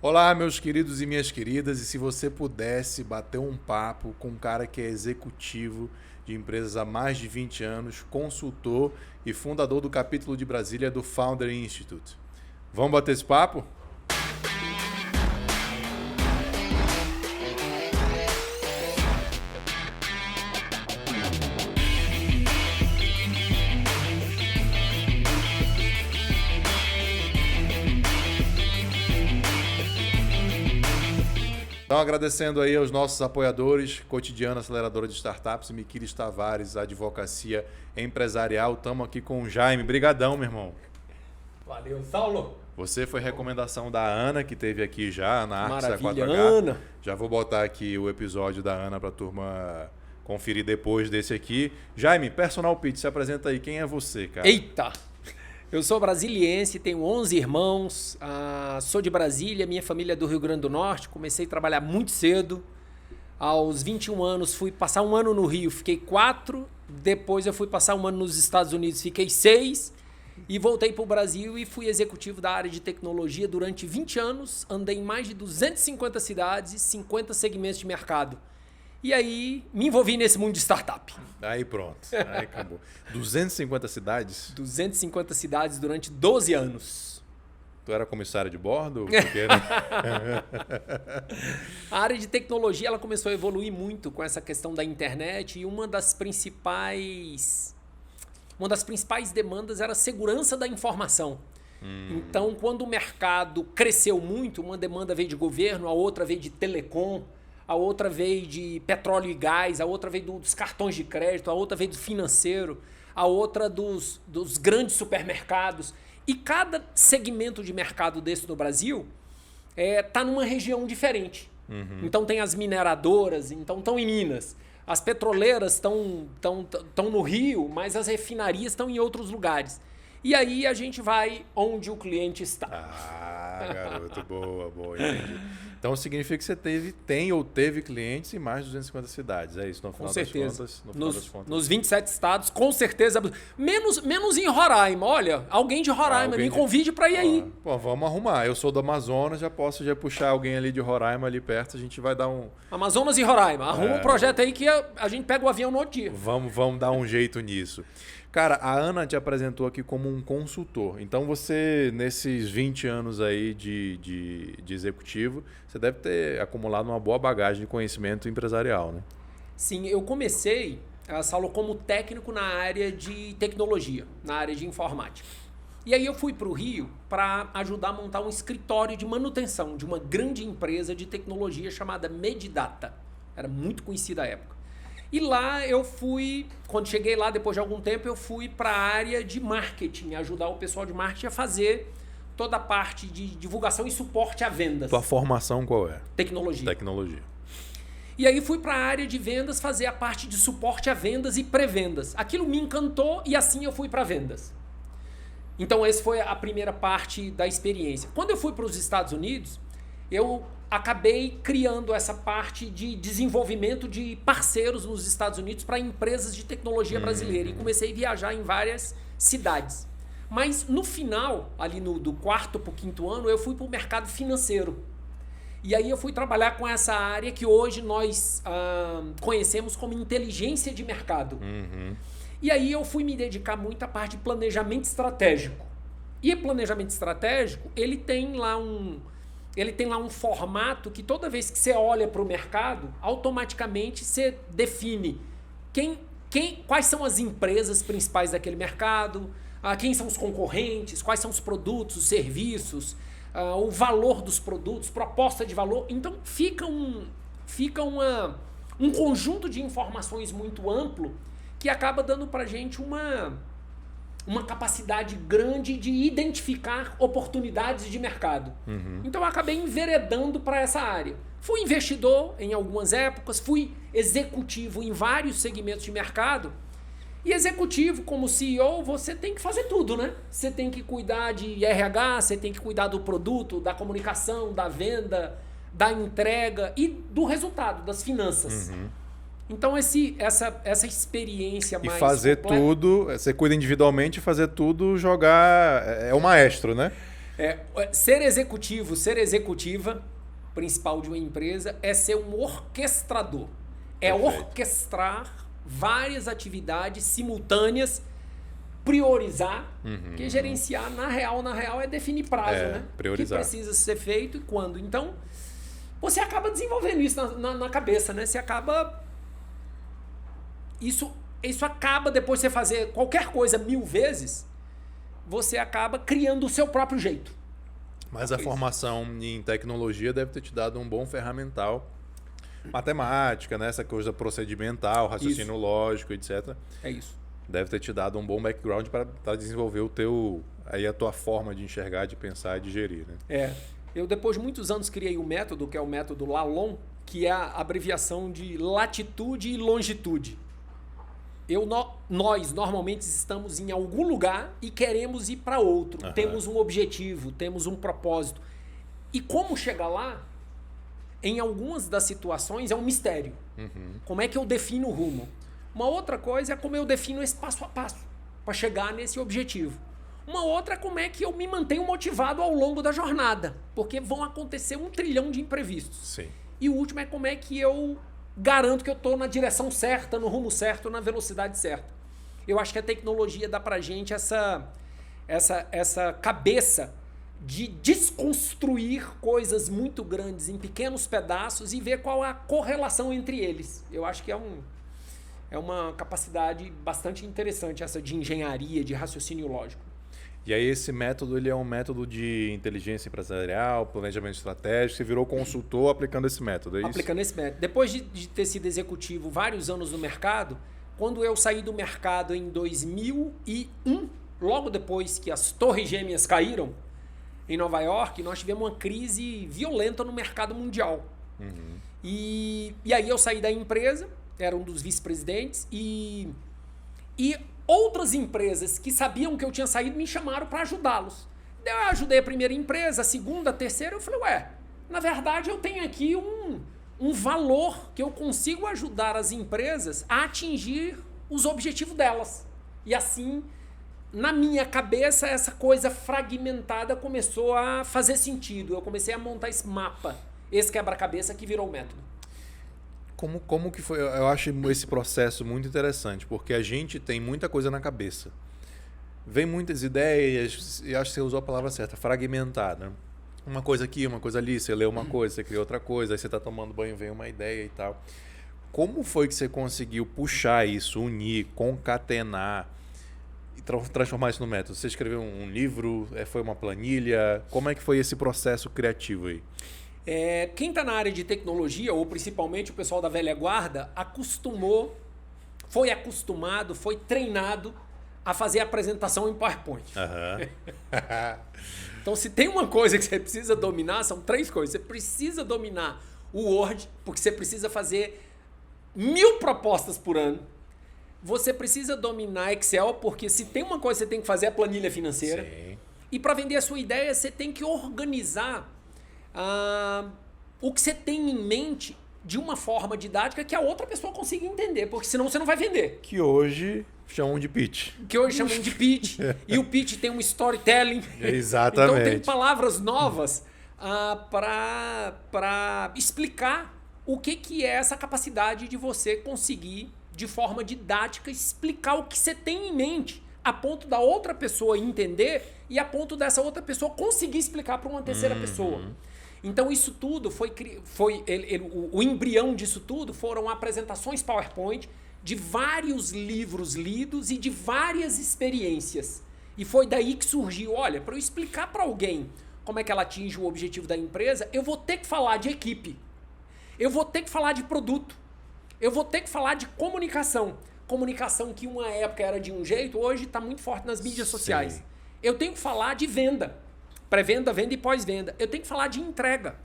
Olá, meus queridos e minhas queridas, e se você pudesse bater um papo com um cara que é executivo de empresas há mais de 20 anos, consultor e fundador do capítulo de Brasília do Founder Institute. Vamos bater esse papo? Então, agradecendo aí aos nossos apoiadores, Cotidiano Aceleradora de Startups, Miquiles Tavares, Advocacia Empresarial. Estamos aqui com o Jaime. Brigadão, meu irmão. Valeu, Saulo. Você foi recomendação da Ana, que esteve aqui já na Arx Maravilha, 4H. Ana. Já vou botar aqui o episódio da Ana para a turma conferir depois desse aqui. Jaime, Personal Pitch, se apresenta aí. Quem é você, cara? Eita! Eu sou brasiliense, tenho 11 irmãos, sou de Brasília, minha família é do Rio Grande do Norte, comecei a trabalhar muito cedo. Aos 21 anos fui passar um ano no Rio, fiquei 4, depois eu fui passar um ano nos Estados Unidos, fiquei 6 e voltei para o Brasil e fui executivo da área de tecnologia durante 20 anos, andei em mais de 250 cidades e 50 segmentos de mercado. E aí me envolvi nesse mundo de startup. Aí pronto, aí acabou. 250 cidades? 250 cidades durante 12 anos. Tu era comissário de bordo? Porque, né? A área de tecnologia ela começou a evoluir muito com essa questão da internet e uma das principais demandas era a segurança da informação. Então, quando o mercado cresceu muito, uma demanda veio de governo, a outra veio de telecom, a outra veio de petróleo e gás, a outra veio dos cartões de crédito, a outra veio do financeiro, a outra dos grandes supermercados. E cada segmento de mercado desse no Brasil está numa região diferente. Então tem as mineradoras, então estão em Minas. As petroleiras estão no Rio, mas as refinarias estão em outros lugares. E aí a gente vai onde o cliente está. Ah, garoto, boa, entendi. Então significa que você teve clientes em mais de 250 cidades, é isso? No final Com certeza. Das contas. Nos 27 estados, com certeza. Menos em Roraima. Olha, alguém de Roraima, me convide para ir aí. Pô, vamos arrumar. Eu sou do Amazonas, já posso puxar alguém ali de Roraima ali perto, a gente vai dar um... Amazonas e Roraima. Arruma um projeto aí que a gente pega o avião no outro dia. Vamos dar um jeito nisso. Cara, a Ana te apresentou aqui como um consultor. Então você, nesses 20 anos aí de executivo, você deve ter acumulado uma boa bagagem de conhecimento empresarial, né? Sim, eu comecei, Saulo, como técnico na área de tecnologia, na área de informática. E aí eu fui para o Rio para ajudar a montar um escritório de manutenção de uma grande empresa de tecnologia chamada Medidata. Era muito conhecida à época. E lá eu fui, quando cheguei lá, depois de algum tempo, eu fui para a área de marketing, ajudar o pessoal de marketing a fazer toda a parte de divulgação e suporte a vendas. Tua formação qual é? Tecnologia. E aí fui para a área de vendas fazer a parte de suporte a vendas e pré-vendas. Aquilo me encantou e assim eu fui para vendas. Então essa foi a primeira parte da experiência. Quando eu fui para os Estados Unidos, eu acabei criando essa parte de desenvolvimento de parceiros nos Estados Unidos para empresas de tecnologia brasileira e comecei a viajar em várias cidades. Mas no final, ali do 4º para o 5º ano, eu fui para o mercado financeiro. E aí eu fui trabalhar com essa área que hoje nós conhecemos como inteligência de mercado. E aí eu fui me dedicar muito à parte de planejamento estratégico. E planejamento estratégico, ele tem lá um formato que toda vez que você olha para o mercado, automaticamente você define quais são as empresas principais daquele mercado, quem são os concorrentes, quais são os produtos, os serviços, o valor dos produtos, proposta de valor. Então fica um conjunto de informações muito amplo que acaba dando para a gente uma capacidade grande de identificar oportunidades de mercado. Então eu acabei enveredando para essa área. Fui investidor em algumas épocas, fui executivo em vários segmentos de mercado. E executivo, como CEO, você tem que fazer tudo, né? Você tem que cuidar de RH, você tem que cuidar do produto, da comunicação, da venda, da entrega e do resultado, das finanças. Então essa experiência mais... E fazer completa, tudo, você cuida individualmente, fazer tudo, jogar... É o maestro, né? Ser executivo, ser executiva principal de uma empresa é ser um orquestrador. É Perfeito. orquestrar várias atividades simultâneas, priorizar, porque gerenciar na real é definir prazo, né? Priorizar. O que precisa ser feito e quando. Então, você acaba desenvolvendo isso na cabeça, né? Você acaba... Isso acaba, depois de você fazer qualquer coisa 1000 vezes, você acaba criando o seu próprio jeito. Mas a formação em tecnologia deve ter te dado um bom ferramental. Matemática, né? Essa coisa procedimental, raciocínio lógico, etc. É isso. Deve ter te dado um bom background para desenvolver a tua forma de enxergar, de pensar e de gerir, né? Eu, depois de muitos anos, criei um método, que é o método LALOM, que é a abreviação de latitude e longitude. Nós, normalmente, estamos em algum lugar e queremos ir para outro. Temos um objetivo, temos um propósito. E como chegar lá, em algumas das situações, é um mistério. Como é que eu defino o rumo? Uma outra coisa é como eu defino esse passo a passo para chegar nesse objetivo. Uma outra é como é que eu me mantenho motivado ao longo da jornada, porque vão acontecer 1 trilhão de imprevistos. Sim. E o último é como é que eu garanto que eu estou na direção certa, no rumo certo, na velocidade certa. Eu acho que a tecnologia dá pra gente essa cabeça de desconstruir coisas muito grandes em pequenos pedaços e ver qual a correlação entre eles. Eu acho que é uma capacidade bastante interessante essa de engenharia, de raciocínio lógico. E aí esse método, ele é um método de inteligência empresarial, planejamento estratégico. Você virou consultor aplicando esse método, é isso? Aplicando esse método. Depois de ter sido executivo vários anos no mercado, quando eu saí do mercado em 2001, logo depois que as Torres Gêmeas caíram em Nova York, nós tivemos uma crise violenta no mercado mundial. E aí eu saí da empresa, era um dos vice-presidentes, e outras empresas que sabiam que eu tinha saído me chamaram para ajudá-los. Eu ajudei a primeira empresa, a segunda, a terceira. Eu falei, na verdade eu tenho aqui um valor que eu consigo ajudar as empresas a atingir os objetivos delas. E assim, na minha cabeça, essa coisa fragmentada começou a fazer sentido. Eu comecei a montar esse mapa, esse quebra-cabeça que virou o método. Como que foi? Eu acho esse processo muito interessante, porque a gente tem muita coisa na cabeça. Vem muitas ideias, e acho que você usou a palavra certa, fragmentada. Uma coisa aqui, uma coisa ali, você lê uma coisa, você cria outra coisa, aí você está tomando banho, vem uma ideia e tal. Como foi que você conseguiu puxar isso, unir, concatenar e transformar isso no método? Você escreveu um livro, foi uma planilha? Como é que foi esse processo criativo aí? Quem está na área de tecnologia, ou principalmente o pessoal da velha guarda, foi acostumado, foi treinado a fazer apresentação em PowerPoint. Então, se tem uma coisa que você precisa dominar, são 3 coisas. Você precisa dominar o Word, porque você precisa fazer 1000 propostas por ano. Você precisa dominar Excel, porque se tem uma coisa que você tem que fazer é a planilha financeira. Sim. E para vender a sua ideia, você tem que organizar o que você tem em mente de uma forma didática que a outra pessoa consiga entender, porque senão você não vai vender. Que hoje chamam de pitch. Que hoje chamam de pitch. E o pitch tem um storytelling. Exatamente. Então tem palavras novas para explicar o que é essa capacidade de você conseguir, de forma didática, explicar o que você tem em mente, a ponto da outra pessoa entender e a ponto dessa outra pessoa conseguir explicar para uma terceira pessoa. Então isso tudo o embrião disso tudo foram apresentações PowerPoint de vários livros lidos e de várias experiências. E foi daí que surgiu, olha, para eu explicar para alguém como é que ela atinge o objetivo da empresa, eu vou ter que falar de equipe, eu vou ter que falar de produto, eu vou ter que falar de comunicação. Comunicação que uma época era de um jeito, hoje está muito forte nas mídias sociais. Sim. Eu tenho que falar de venda. Pré-venda, venda e pós-venda. Eu tenho que falar de entrega.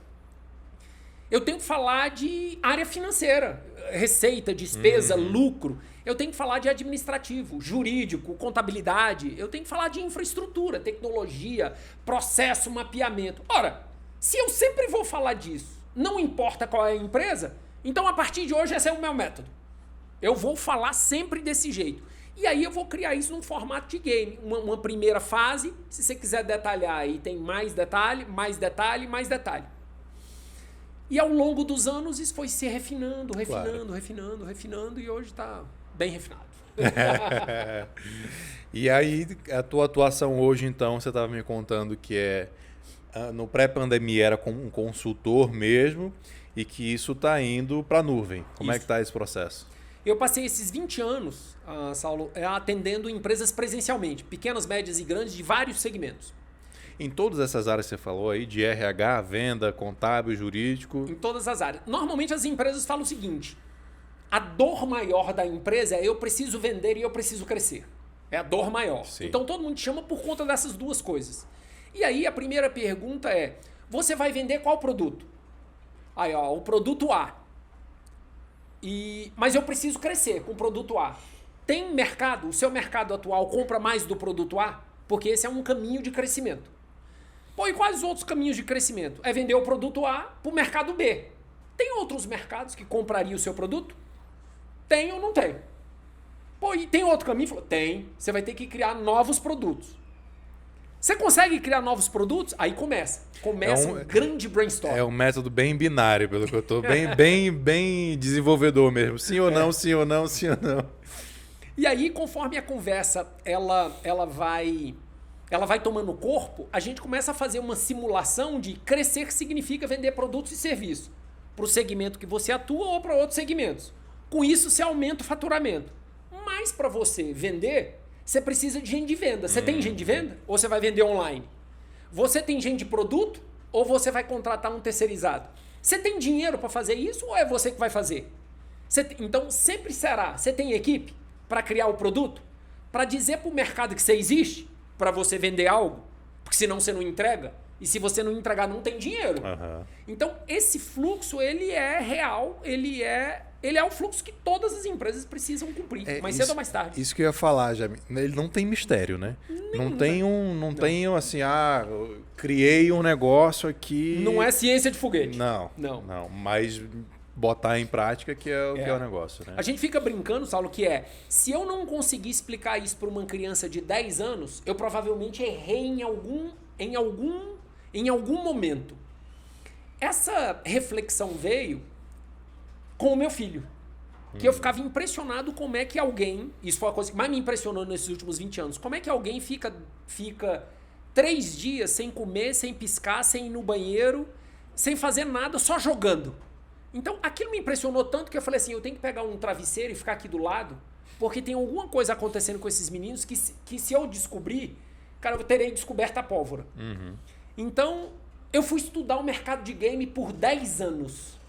Eu tenho que falar de área financeira. Receita, despesa, lucro. Eu tenho que falar de administrativo, jurídico, contabilidade. Eu tenho que falar de infraestrutura, tecnologia, processo, mapeamento. Ora, se eu sempre vou falar disso, não importa qual é a empresa, então a partir de hoje esse é o meu método. Eu vou falar sempre desse jeito. E aí eu vou criar isso num formato de game. Uma primeira fase, se você quiser detalhar, aí tem mais detalhe, mais detalhe, mais detalhe. E ao longo dos anos isso foi se refinando, refinando, e hoje está bem refinado. E aí, a tua atuação hoje, então, você estava me contando que no pré-pandemia era como um consultor mesmo e que isso está indo para a nuvem. Como é que está esse processo? Eu passei esses 20 anos, Saulo, atendendo empresas presencialmente, pequenas, médias e grandes, de vários segmentos. Em todas essas áreas que você falou aí, de RH, venda, contábil, jurídico? Em todas as áreas. Normalmente as empresas falam o seguinte: a dor maior da empresa é eu preciso vender e eu preciso crescer. É a dor maior. Sim. Então todo mundo te chama por conta dessas duas coisas. E aí a primeira pergunta é: você vai vender qual produto? Aí, ó, o produto A. Mas eu preciso crescer com o produto A. Tem mercado? O seu mercado atual compra mais do produto A? Porque esse é um caminho de crescimento. Pô, e quais os outros caminhos de crescimento? É vender o produto A para o mercado B. Tem outros mercados que comprariam o seu produto? Tem ou não tem? Pô, e tem outro caminho? Tem. Você vai ter que criar novos produtos. Você consegue criar novos produtos? Aí começa. Começa um grande brainstorm. É um método bem binário, pelo que eu estou. Bem desenvolvedor mesmo. Sim ou não, sim ou não, sim ou não. E aí, conforme a conversa ela vai tomando corpo, a gente começa a fazer uma simulação de crescer significa vender produtos e serviços para o segmento que você atua ou para outros segmentos. Com isso, você aumenta o faturamento. Mas para você vender, você precisa de gente de venda. Você tem gente de venda? Ou você vai vender online? Você tem gente de produto? Ou você vai contratar um terceirizado? Você tem dinheiro para fazer isso ou é você que vai fazer? Então, sempre será. Você tem equipe para criar o produto? Para dizer para o mercado que você existe? Para você vender algo? Porque senão você não entrega. E se você não entregar, não tem dinheiro. Uhum. Então, esse fluxo, ele é real, ele é o fluxo que todas as empresas precisam cumprir, mais cedo ou mais tarde. Isso que eu ia falar, já. Ele não tem mistério, né? Não tem assim, criei um negócio aqui. Não é ciência de foguete. Não. Mas botar em prática que é o negócio, né? A gente fica brincando, Saulo, se eu não conseguir explicar isso para uma criança de 10 anos, eu provavelmente errei em algum momento. Essa reflexão veio com o meu filho. Que eu ficava impressionado como é que alguém... Isso foi a coisa que mais me impressionou nesses últimos 20 anos. Como é que alguém fica 3 dias sem comer, sem piscar, sem ir no banheiro, sem fazer nada, só jogando. Então, aquilo me impressionou tanto que eu falei assim, eu tenho que pegar um travesseiro e ficar aqui do lado, porque tem alguma coisa acontecendo com esses meninos que se eu descobrir, cara, eu terei descoberto a pólvora. Uhum. Então, eu fui estudar o mercado de game por 10 anos.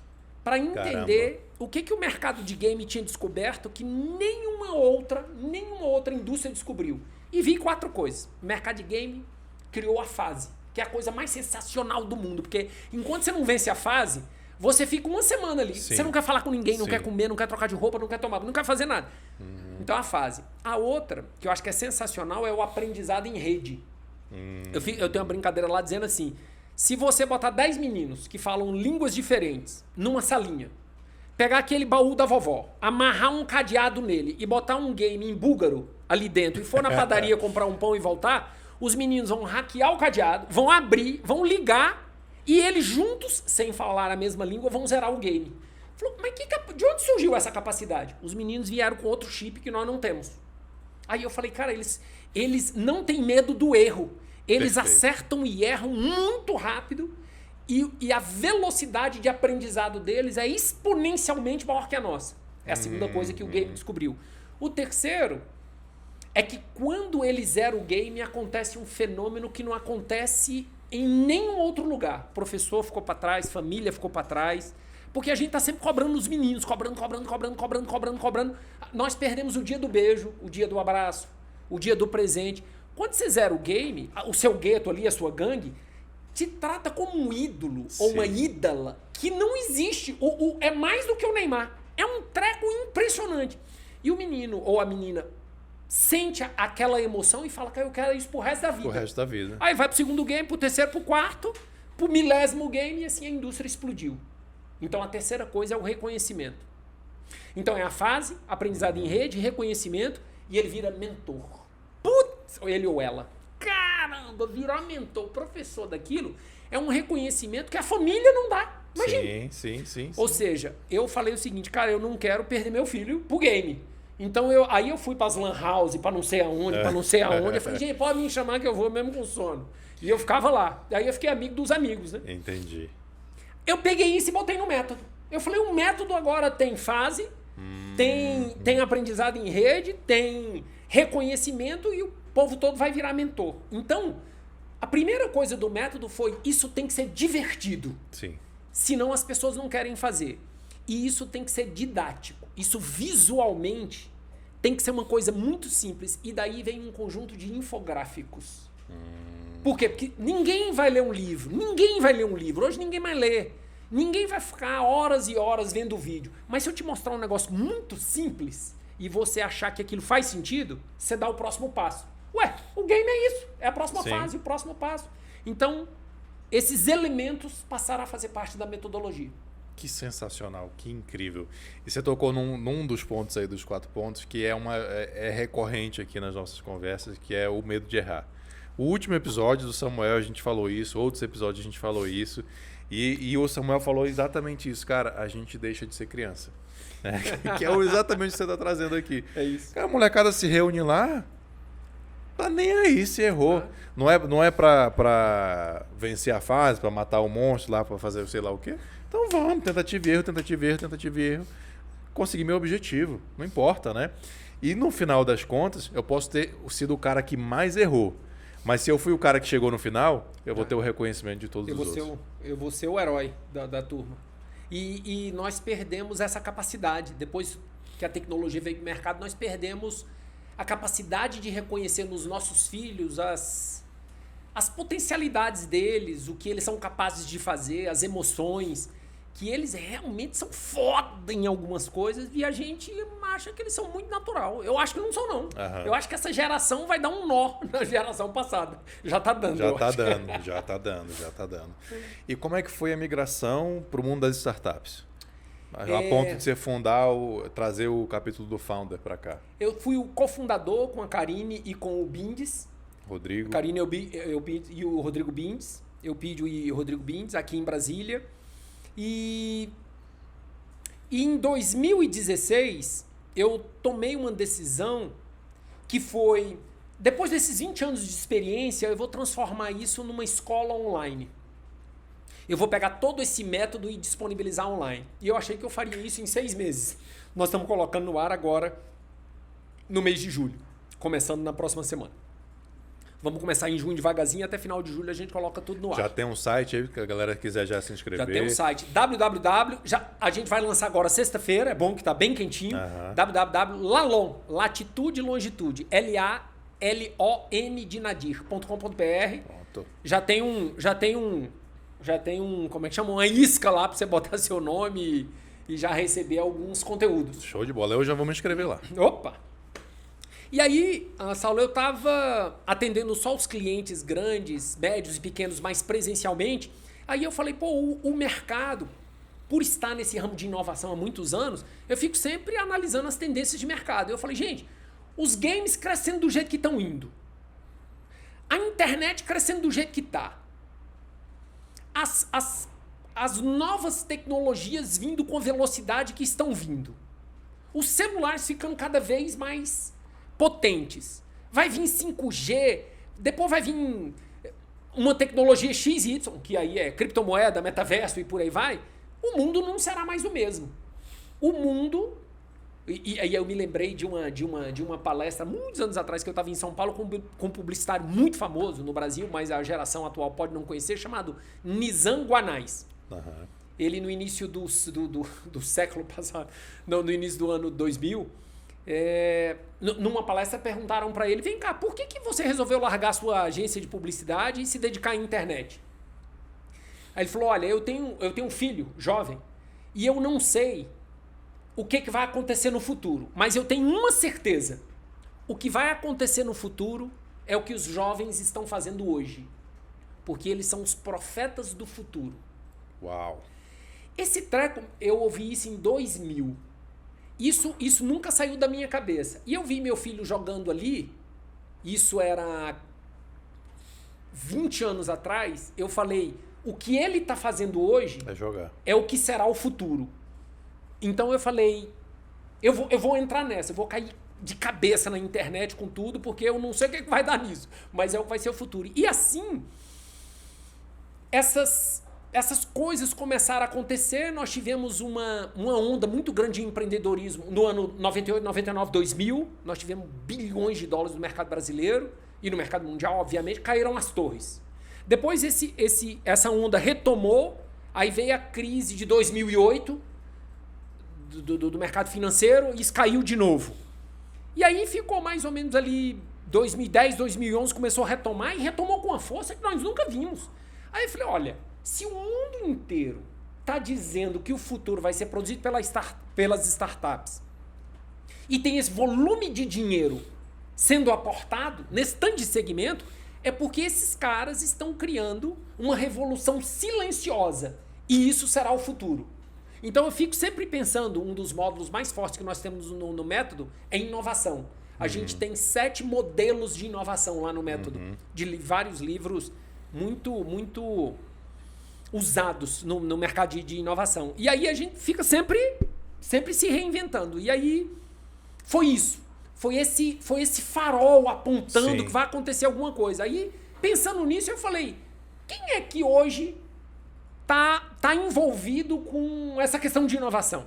Para entender o que o mercado de game tinha descoberto que nenhuma outra indústria descobriu. E vi 4 coisas. O mercado de game criou a fase, que é a coisa mais sensacional do mundo. Porque enquanto você não vence a fase, você fica uma semana ali. Sim. Você não quer falar com ninguém, não Sim. quer comer, não quer trocar de roupa, não quer tomar, não quer fazer nada. Uhum. Então a fase. A outra, que eu acho que é sensacional, é o aprendizado em rede. Eu tenho uma brincadeira lá dizendo assim... Se você botar 10 meninos que falam línguas diferentes numa salinha, pegar aquele baú da vovó, amarrar um cadeado nele e botar um game em búlgaro ali dentro e for na padaria comprar um pão e voltar, os meninos vão hackear o cadeado, vão abrir, vão ligar e eles juntos, sem falar a mesma língua, vão zerar o game. Falou, mas de onde surgiu essa capacidade? Os meninos vieram com outro chip que nós não temos. Aí eu falei, cara, eles não têm medo do erro. Eles Perfeito. Acertam e erram muito rápido e a velocidade de aprendizado deles é exponencialmente maior que a nossa. É a segunda coisa que o game descobriu. O terceiro é que quando eles zeram o game, acontece um fenômeno que não acontece em nenhum outro lugar. O professor ficou para trás, família ficou para trás, porque a gente tá sempre cobrando os meninos, cobrando. Nós perdemos o dia do beijo, o dia do abraço, o dia do presente. Quando você zera o game, o seu gueto ali, a sua gangue, te trata como um ídolo ou uma ídola que não existe. É mais do que o Neymar. É um treco impressionante. E o menino ou a menina sente aquela emoção e fala que eu quero isso pro resto da vida. Pro resto da vida. Aí vai pro segundo game, pro terceiro, pro quarto, pro 1000º game e assim a indústria explodiu. Então a terceira coisa é o reconhecimento. Então é a fase, aprendizado em rede, reconhecimento e ele vira mentor. Putz, ele ou ela. Caramba, virar mentor, professor daquilo, é um reconhecimento que a família não dá. Imagina. Sim. Ou seja, eu falei o seguinte, cara, eu não quero perder meu filho pro game. Então aí eu fui pras lan house, pra não sei aonde. Eu falei, gente, pode me chamar que eu vou mesmo com sono. E eu ficava lá. Aí eu fiquei amigo dos amigos, né? Entendi. Eu peguei isso e botei no método. Eu falei, o método agora tem fase, tem aprendizado em rede, tem reconhecimento e o povo todo vai virar mentor. Então, a primeira coisa do método foi, isso tem que ser divertido. Sim. Senão as pessoas não querem fazer. E isso tem que ser didático. Isso visualmente tem que ser uma coisa muito simples. E daí vem um conjunto de infográficos. Por quê? Porque ninguém vai ler um livro. Hoje ninguém mais lê. Ninguém vai ficar horas e horas vendo o vídeo. Mas se eu te mostrar um negócio muito simples e você achar que aquilo faz sentido, você dá o próximo passo. Ué, o game é isso. É a próxima fase, o próximo passo. Então, esses elementos passaram a fazer parte da metodologia. Que sensacional, que incrível. E você tocou num dos pontos aí, dos 4 pontos, que é recorrente aqui nas nossas conversas, que é o medo de errar. O último episódio do Samuel a gente falou isso, outros episódios a gente falou isso, e o Samuel falou exatamente isso, cara, a gente deixa de ser criança. Né? Que é exatamente o que você está trazendo aqui. É isso. Cara, a molecada se reúne lá, tá nem aí se errou. Não é pra vencer a fase, pra matar o monstro lá, pra fazer sei lá o quê. Então vamos, tentativa e erro. Consegui meu objetivo, não importa, né? E no final das contas, eu posso ter sido o cara que mais errou. Mas se eu fui o cara que chegou no final, eu vou ter o reconhecimento de todos os outros. Eu vou ser o herói da turma. E nós perdemos essa capacidade. Depois que a tecnologia veio para o mercado, nós perdemos a capacidade de reconhecer nos nossos filhos as potencialidades deles, o que eles são capazes de fazer, as emoções, que eles realmente são foda em algumas coisas e a gente acha que eles são muito natural. Eu acho que não são, não. Uhum. Eu acho que essa geração vai dar um nó na geração passada. Já tá dando. Já tá dando. E como é que foi a migração para o mundo das startups? A ponto de você trazer o capítulo do Founder para cá. Eu fui o cofundador com a Karine e com o Bindes. Rodrigo. A Karine e o Rodrigo Bindes. Eu Pídio e o Rodrigo Bindes, aqui em Brasília. E em 2016, eu tomei uma decisão que foi, depois desses 20 anos de experiência, eu vou transformar isso numa escola online. Eu vou pegar todo esse método e disponibilizar online. E eu achei que eu faria isso em 6 meses. Nós estamos colocando no ar agora, no mês de julho, começando na próxima semana. Vamos começar em junho devagarzinho, até final de julho a gente coloca tudo no ar. Já tem um site aí, que a galera quiser já se inscrever. Já tem um site, a gente vai lançar agora sexta-feira, é bom que tá bem quentinho, www.lalon, latitude e longitude, LALON de nadir.com.br. Já tem um, como é que chama? Uma isca lá para você botar seu nome e já receber alguns conteúdos. Show de bola, eu já vou me inscrever lá. Opa! E aí, Saulo, eu estava atendendo só os clientes grandes, médios e pequenos mais presencialmente. Aí eu falei, o mercado, por estar nesse ramo de inovação há muitos anos, eu fico sempre analisando as tendências de mercado. Eu falei, gente, os games crescendo do jeito que estão indo. A internet crescendo do jeito que está. As novas tecnologias vindo com a velocidade que estão vindo. Os celulares ficando cada vez mais potentes. Vai vir 5G, depois vai vir uma tecnologia XY, que aí é criptomoeda, metaverso e por aí vai. O mundo não será mais o mesmo. O mundo... E aí eu me lembrei de uma palestra muitos anos atrás que eu estava em São Paulo com um publicitário muito famoso no Brasil, mas a geração atual pode não conhecer, chamado Nizam Guanais. Uhum. Ele no início do século passado, não, no início do ano 2000, numa palestra perguntaram para ele, vem cá, por que você resolveu largar sua agência de publicidade e se dedicar à internet? Aí ele falou, olha, eu tenho um filho jovem e eu não sei o que vai acontecer no futuro, mas eu tenho uma certeza, o que vai acontecer no futuro é o que os jovens estão fazendo hoje, porque eles são os profetas do futuro. Uau! Esse treco, eu ouvi isso em 2000. Isso nunca saiu da minha cabeça. E eu vi meu filho jogando ali, isso era 20 anos atrás, eu falei, o que ele está fazendo hoje é o que será o futuro. Então eu falei, eu vou entrar nessa, eu vou cair de cabeça na internet com tudo, porque eu não sei o que vai dar nisso, mas é o que vai ser o futuro. E assim, essas coisas começaram a acontecer, nós tivemos uma onda muito grande de empreendedorismo no ano 98, 99, 2000, nós tivemos bilhões de dólares no mercado brasileiro e no mercado mundial, obviamente, caíram as torres. Depois essa onda retomou, aí veio a crise de 2008 do mercado financeiro e isso caiu de novo. E aí ficou mais ou menos ali 2010, 2011, começou a retomar e retomou com uma força que nós nunca vimos. Aí eu falei, olha, se o mundo inteiro está dizendo que o futuro vai ser produzido pelas startups e tem esse volume de dinheiro sendo aportado nesse tanto de segmento, é porque esses caras estão criando uma revolução silenciosa e isso será o futuro. Então eu fico sempre pensando, um dos módulos mais fortes que nós temos no método é inovação. A gente tem 7 modelos de inovação lá no método, de vários livros muito usados no mercado de inovação. E aí a gente fica sempre se reinventando. E aí foi isso. Foi esse farol apontando que vai acontecer alguma coisa. Aí, pensando nisso, eu falei, quem é que hoje tá envolvido com essa questão de inovação?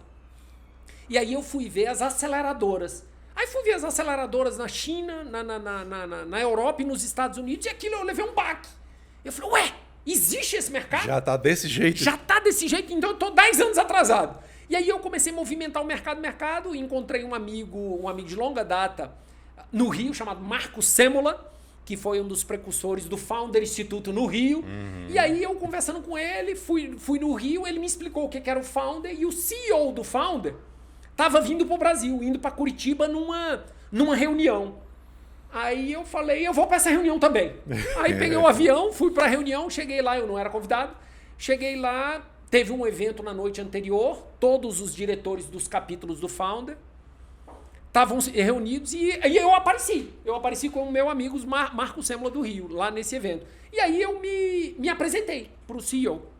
E aí eu fui ver as aceleradoras. Aí fui ver as aceleradoras na China, na Europa e nos Estados Unidos, e aquilo eu levei um baque. Eu falei, ué, existe esse mercado? Já tá desse jeito. Já tá desse jeito, então eu tô 10 anos atrasado. E aí eu comecei a movimentar o mercado, e encontrei um amigo de longa data no Rio, chamado Marco Sêmola, que foi um dos precursores do Founder Instituto no Rio. E aí eu conversando com ele, fui no Rio, ele me explicou o que era o Founder, e o CEO do Founder estava vindo pro Brasil, indo para Curitiba numa reunião. Aí eu falei, eu vou para essa reunião também. Aí peguei o avião, fui para a reunião, cheguei lá, eu não era convidado, cheguei lá, teve um evento na noite anterior, todos os diretores dos capítulos do Founder estavam reunidos e eu apareci. Eu apareci com o meu amigo Marco Sêmola do Rio, lá nesse evento. E aí eu me apresentei para o CEO,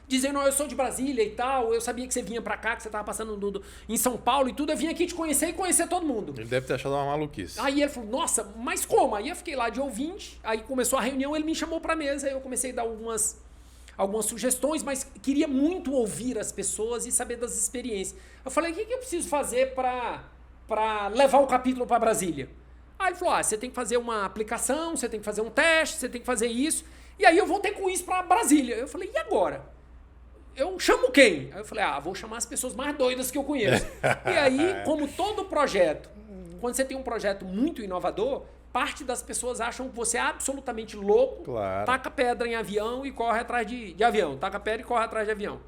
dizendo, eu sou de Brasília e tal, eu sabia que você vinha pra cá, que você tava passando em São Paulo e tudo, eu vim aqui te conhecer e conhecer todo mundo. Ele deve ter achado uma maluquice. Aí ele falou, nossa, mas como? Aí eu fiquei lá de ouvinte, aí começou a reunião, ele me chamou pra mesa, aí eu comecei a dar algumas sugestões, mas queria muito ouvir as pessoas e saber das experiências. Eu falei, o que eu preciso fazer pra levar o capítulo pra Brasília? Aí ele falou, você tem que fazer uma aplicação, você tem que fazer um teste, você tem que fazer isso, e aí eu voltei com isso pra Brasília. Eu falei, e agora? Eu chamo quem? Aí eu falei, vou chamar as pessoas mais doidas que eu conheço. E aí, como todo projeto, quando você tem um projeto muito inovador, parte das pessoas acham que você é absolutamente louco, claro. Taca pedra em avião e corre atrás de avião, taca pedra e corre atrás de avião.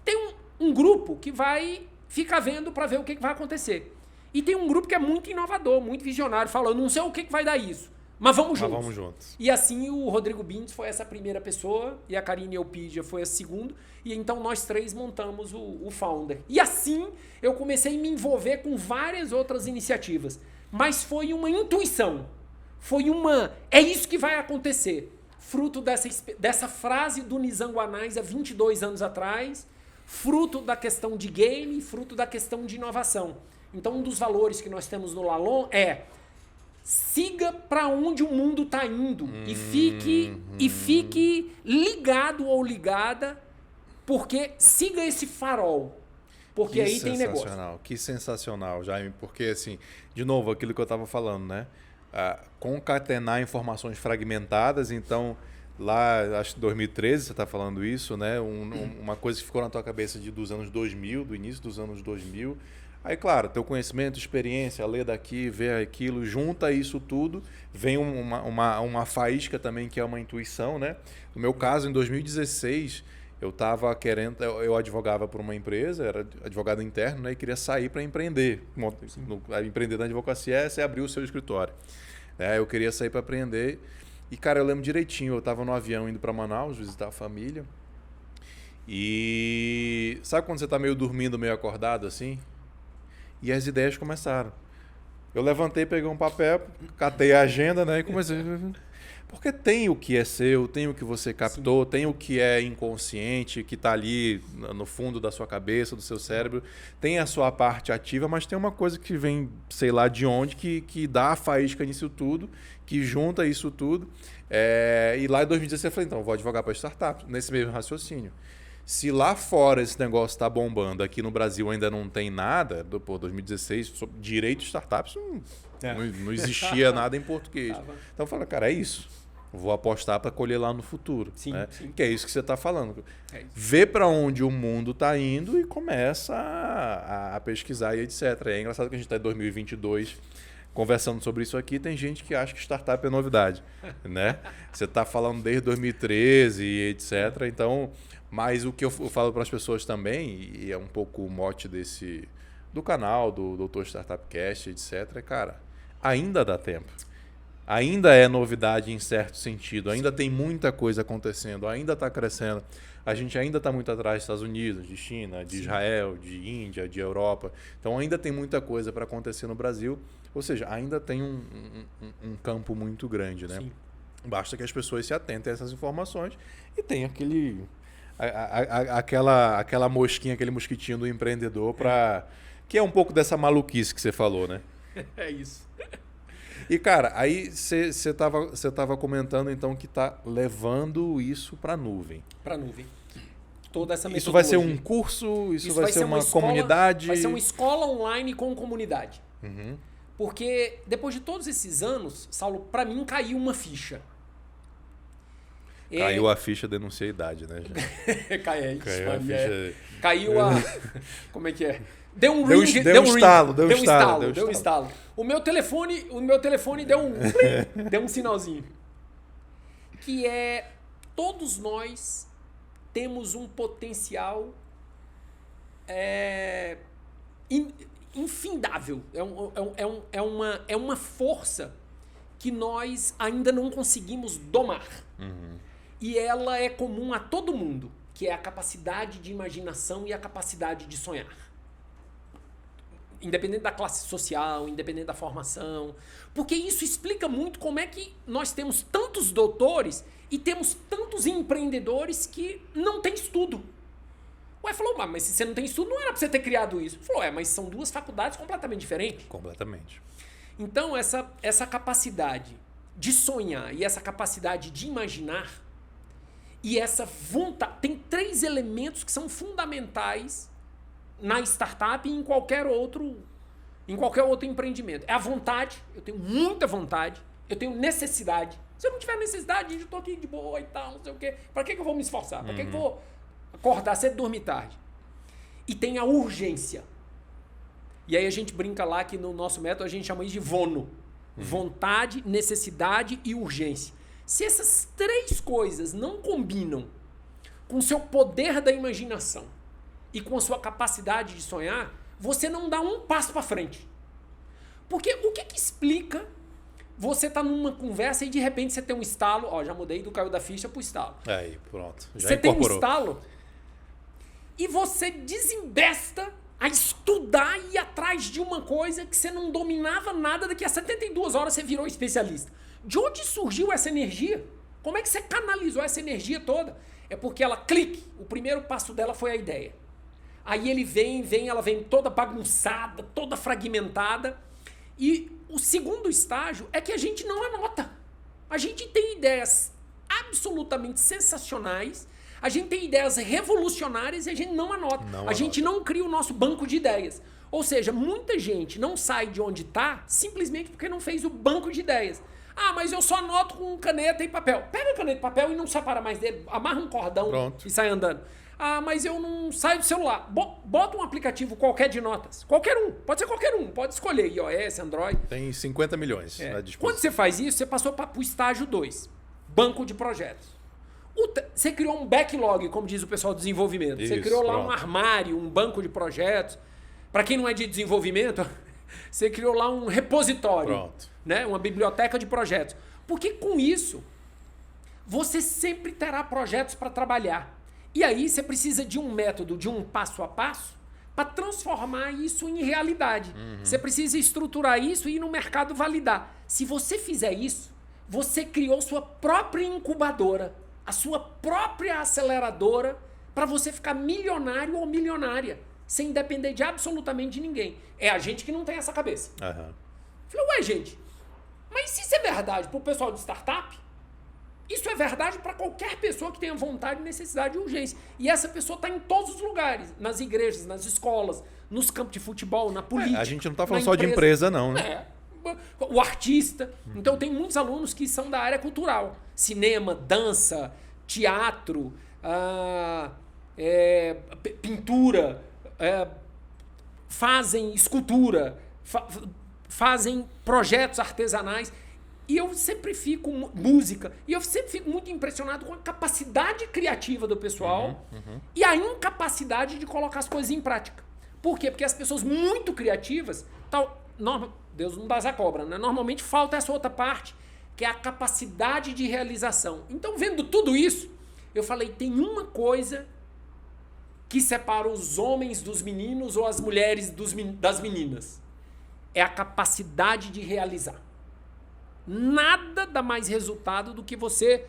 Tem um grupo que vai ficar vendo para ver o que vai acontecer. E tem um grupo que é muito inovador, muito visionário, falando, não sei o que vai dar isso, mas vamos juntos. E assim o Rodrigo Bindes foi essa primeira pessoa e a Karine Elpidia foi a segunda. E então nós 3 montamos o Founder. E assim eu comecei a me envolver com várias outras iniciativas. Mas foi uma intuição. É isso que vai acontecer. Fruto dessa frase do Nizam Anais há 22 anos atrás. Fruto da questão de game, fruto da questão de inovação. Então um dos valores que nós temos no Lalon é: siga para onde o mundo está indo e fique ligado ou ligada, porque siga esse farol, porque aí tem negócio. Que sensacional, Jaime, porque assim, de novo, aquilo que eu estava falando, né? Concatenar informações fragmentadas, então lá, acho que 2013 você está falando isso, né? Uma coisa que ficou na tua cabeça dos anos 2000, do início dos anos 2000. Aí, claro, teu conhecimento, experiência, lê daqui, vê aquilo, junta isso tudo, vem uma faísca também que é uma intuição, né? No meu caso, em 2016, eu advogava por uma empresa, era advogado interno, né? E queria sair para empreender. Empreender na advocacia é você abrir o seu escritório. Eu queria sair para empreender e, cara, eu lembro direitinho, eu estava no avião indo para Manaus visitar a família e sabe quando você está meio dormindo, meio acordado assim? E as ideias começaram. Eu levantei, peguei um papel, catei a agenda, né? E comecei... Porque tem o que é seu, tem o que você captou, tem o que é inconsciente, que está ali no fundo da sua cabeça, do seu cérebro. Tem a sua parte ativa, mas tem uma coisa que vem, sei lá de onde, que dá a faísca nisso tudo, que junta isso tudo. E lá em 2016 eu falei, então, eu vou advogar para startup, nesse mesmo raciocínio. Se lá fora esse negócio está bombando, aqui no Brasil ainda não tem nada, 2016, sobre direito de startups, não existia nada em português. Então eu falei, cara, é isso. Vou apostar para colher lá no futuro. Sim, né? sim. Que é isso que você está falando. Vê para onde o mundo está indo e começa a pesquisar e etc. É engraçado que a gente está em 2022 conversando sobre isso aqui. Tem gente que acha que startup é novidade. Né? Você está falando desde 2013 e etc. Então, mas o que eu falo para as pessoas também, e é um pouco o mote do canal, do Dr. Startup Cast, etc. Cara, ainda dá tempo. Ainda é novidade em certo sentido, ainda tem muita coisa acontecendo, ainda está crescendo. A gente ainda está muito atrás dos Estados Unidos, de China, de Israel, de Índia, de Europa. Então ainda tem muita coisa para acontecer no Brasil. Ou seja, ainda tem um campo muito grande, né? Sim. Basta que as pessoas se atentem a essas informações e tem aquela mosquinha, aquele mosquitinho do empreendedor que é um pouco dessa maluquice que você falou, né? É isso. E, cara, aí você tava comentando, então, que tá levando isso para a nuvem. Para a nuvem. Toda essa metodologia. Isso vai ser um curso? Isso vai ser uma escola, comunidade? Vai ser uma escola online com comunidade. Uhum. Porque, depois de todos esses anos, Saulo, para mim caiu uma ficha. Caiu a ficha, denuncia a idade, né? Caiu a ficha. Caiu a... Como é que é? Deu um estalo. O meu telefone deu um sinalzinho. Que é, todos nós temos um potencial infindável. É uma força que nós ainda não conseguimos domar. Uhum. E ela é comum a todo mundo, que é a capacidade de imaginação e a capacidade de sonhar. Independente da classe social, independente da formação. Porque isso explica muito como é que nós temos tantos doutores e temos tantos empreendedores que não têm estudo. Ué, falou, mas se você não tem estudo, não era pra você ter criado isso. Falou, mas são duas faculdades completamente diferentes. Completamente. Então, essa capacidade de sonhar e essa capacidade de imaginar e essa vontade... Tem 3 elementos que são fundamentais na startup e em qualquer outro empreendimento. É a vontade, eu tenho muita vontade, eu tenho necessidade. Se eu não tiver necessidade, eu tô aqui de boa e tal, não sei o quê. Pra que eu vou me esforçar? Pra que eu vou acordar cedo e dormir tarde? E tem a urgência. E aí a gente brinca lá que no nosso método a gente chama isso de VONO. Vontade, necessidade e urgência. Se essas 3 coisas não combinam com o seu poder da imaginação e com a sua capacidade de sonhar, você não dá um passo para frente. Porque o que explica você tá numa conversa e de repente você tem um estalo, já mudei do caiu da ficha pro estalo. Aí, pronto. Já você incorporou. Tem um estalo e você desembesta a estudar e ir atrás de uma coisa que você não dominava nada, daqui a 72 horas você virou especialista. De onde surgiu essa energia? Como é que você canalizou essa energia toda? É porque ela clique. O primeiro passo dela foi a ideia. Aí ela vem toda bagunçada, toda fragmentada. E o segundo estágio é que a gente não anota. A gente tem ideias absolutamente sensacionais, a gente tem ideias revolucionárias e a gente não anota. A gente não cria o nosso banco de ideias. Ou seja, muita gente não sai de onde está simplesmente porque não fez o banco de ideias. Mas eu só anoto com caneta e papel. Pega a caneta e papel e não separa mais dele. Amarra um cordão e sai andando. Mas eu não saio do celular. Bota um aplicativo qualquer de notas. Qualquer um. Pode ser qualquer um. Pode escolher iOS, Android. Tem 50 milhões à disposição. Quando você faz isso, você passou para o estágio 2. Banco de projetos. Você criou um backlog, como diz o pessoal do desenvolvimento. Você criou lá um armário, um banco de projetos. Para quem não é de desenvolvimento, você criou lá um repositório. Né? Uma biblioteca de projetos. Porque com isso, você sempre terá projetos para trabalhar. E aí você precisa de um método, de um passo a passo, para transformar isso em realidade. Você precisa estruturar isso e ir no mercado validar. Se você fizer isso, você criou sua própria incubadora, a sua própria aceleradora para você ficar milionário ou milionária, sem depender de absolutamente de ninguém. É a gente que não tem essa cabeça. Aham. Falei, ué, gente, mas se isso é verdade para o pessoal de startup, isso é verdade para qualquer pessoa que tenha vontade, necessidade e urgência. E essa pessoa está em todos os lugares, nas igrejas, nas escolas, nos campos de futebol, na política. A gente não está falando só de empresa, não, né? É. O artista. Então, tem muitos alunos que são da área cultural. Cinema, dança, teatro, pintura, fazem escultura, fazem projetos artesanais. E eu sempre fico, música, e eu sempre fico muito impressionado com a capacidade criativa do pessoal e a incapacidade de colocar as coisas em prática. Por quê? Porque as pessoas muito criativas, Deus não dá asa cobra, né? Normalmente falta essa outra parte, que é a capacidade de realização. Então, vendo tudo isso, eu falei, tem uma coisa que separa os homens dos meninos ou as mulheres das meninas. É a capacidade de realizar. Nada dá mais resultado do que você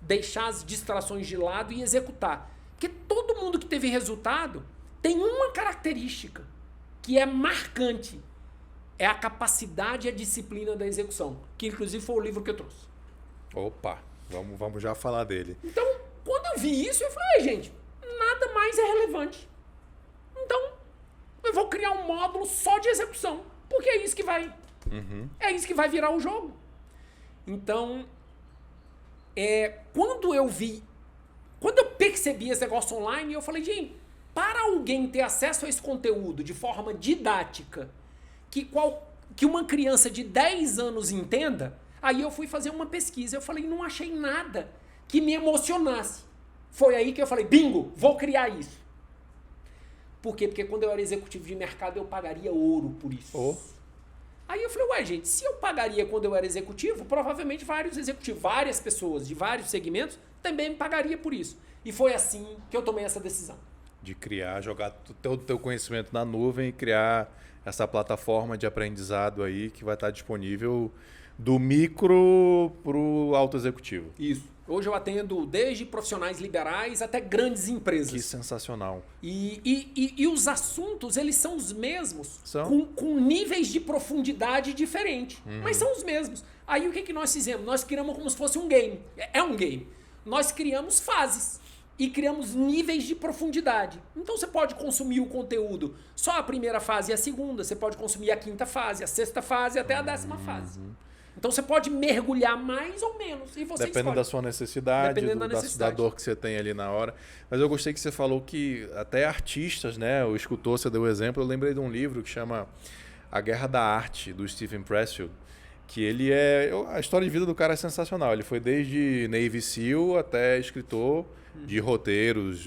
deixar as distrações de lado e executar. Porque todo mundo que teve resultado tem uma característica que é marcante. É a capacidade e a disciplina da execução. Que inclusive foi o livro que eu trouxe. Opa, vamos já falar dele. Então, quando eu vi isso, eu falei, gente, nada mais é relevante. Então, eu vou criar um módulo só de execução. Porque é isso que vai... É isso que vai virar o jogo. Então, quando eu percebi esse negócio online, eu falei, gente, para alguém ter acesso a esse conteúdo de forma didática, que uma criança de 10 anos entenda, aí eu fui fazer uma pesquisa. Eu falei, não achei nada que me emocionasse. Foi aí que eu falei, bingo, vou criar isso. Por quê? Porque quando eu era executivo de mercado, eu pagaria ouro por isso. Aí eu falei, ué, gente, se eu pagaria quando eu era executivo, provavelmente várias pessoas de vários segmentos também me pagaria por isso. E foi assim que eu tomei essa decisão. De criar, jogar todo o teu conhecimento na nuvem e criar essa plataforma de aprendizado aí que vai estar disponível do micro para o alto executivo. Isso. Hoje eu atendo desde profissionais liberais até grandes empresas. Que sensacional. E os assuntos, eles são os mesmos, com níveis de profundidade diferentes. Mas são os mesmos. Aí o que nós fizemos? Nós criamos como se fosse um game. É um game. Nós criamos fases e criamos níveis de profundidade. Então você pode consumir o conteúdo só a primeira fase e a segunda. Você pode consumir a quinta fase, a sexta fase até a 10ª fase. Então você pode mergulhar mais ou menos. E você dependendo da sua necessidade, da dor que você tem ali na hora. Mas eu gostei que você falou que até artistas, né? O escultor, você deu o exemplo. Eu lembrei de um livro que chama A Guerra da Arte, do Stephen Pressfield. Que ele a história de vida do cara é sensacional. Ele foi desde Navy SEAL até escritor de roteiros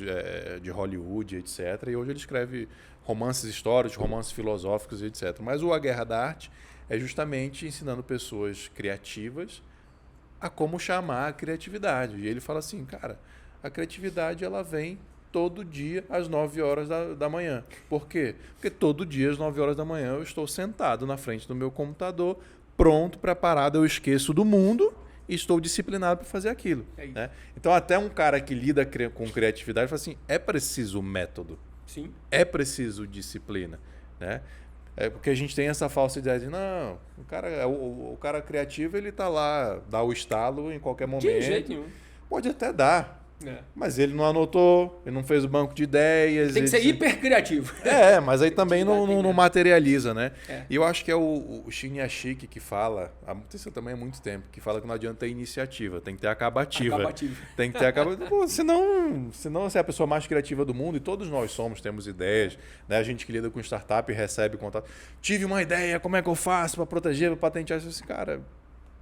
de Hollywood, etc. E hoje ele escreve romances históricos, romances filosóficos, etc. Mas A Guerra da Arte é justamente ensinando pessoas criativas a como chamar a criatividade. E ele fala assim, cara, a criatividade ela vem todo dia às 9 horas da manhã. Por quê? Porque todo dia às 9 horas da manhã eu estou sentado na frente do meu computador, pronto, preparado, eu esqueço do mundo e estou disciplinado para fazer aquilo. Né? Então até um cara que lida com criatividade fala assim, é preciso método. Sim. É preciso disciplina. Né? É porque a gente tem essa falsa ideia de não, o cara criativo ele tá lá, dá o estalo em qualquer momento. De jeito nenhum. Pode até dar. Mas ele não anotou, ele não fez o banco de ideias. Tem que ser hiper criativo. Mas aí também não materializa, né? E eu acho que é o Shinyashiki que fala, isso também há muito tempo, que fala que não adianta ter iniciativa, tem que ter acabativa. Tem que ter acabativa. Pô, senão você é a pessoa mais criativa do mundo e todos nós temos ideias, né? A gente que lida com startup recebe contato. Tive uma ideia, como é que eu faço para proteger, para patentear? Esse cara...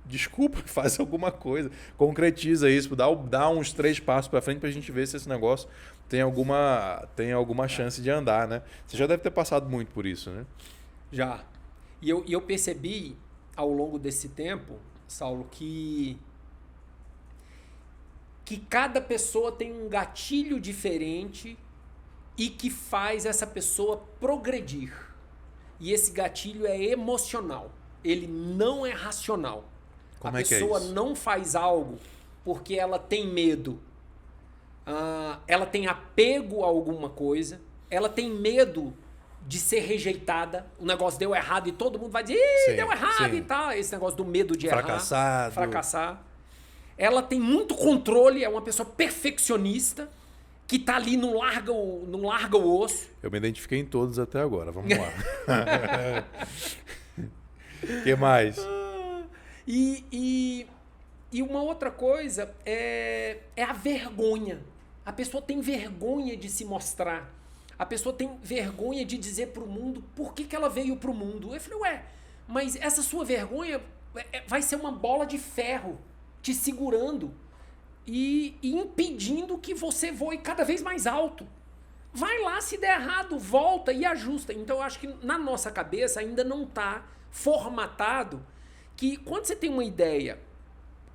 Desculpa, faz alguma coisa, concretiza isso, dá uns 3 passos para frente para a gente ver se esse negócio tem alguma chance de andar, né? Você já deve ter passado muito por isso, né? Já. E eu percebi ao longo desse tempo, Saulo, que cada pessoa tem um gatilho diferente e que faz essa pessoa progredir. E esse gatilho é emocional. Ele não é racional. Como a é que é pessoa isso? não faz algo porque ela tem medo. Ela tem apego a alguma coisa. Ela tem medo de ser rejeitada. O negócio deu errado e todo mundo vai dizer, Sim, deu errado sim. e tal. Esse negócio do medo de fracassar. Ela tem muito controle, é uma pessoa perfeccionista, que tá ali, não larga o osso. Eu me identifiquei em todos até agora, vamos lá. O que mais? E uma outra coisa é a vergonha. A pessoa tem vergonha de se mostrar. A pessoa tem vergonha de dizer pro mundo por que ela veio pro mundo. Eu falei, ué, mas essa sua vergonha vai ser uma bola de ferro te segurando e impedindo que você voe cada vez mais alto. Vai lá, se der errado, volta e ajusta. Então eu acho que na nossa cabeça ainda não está formatado que quando você tem uma ideia,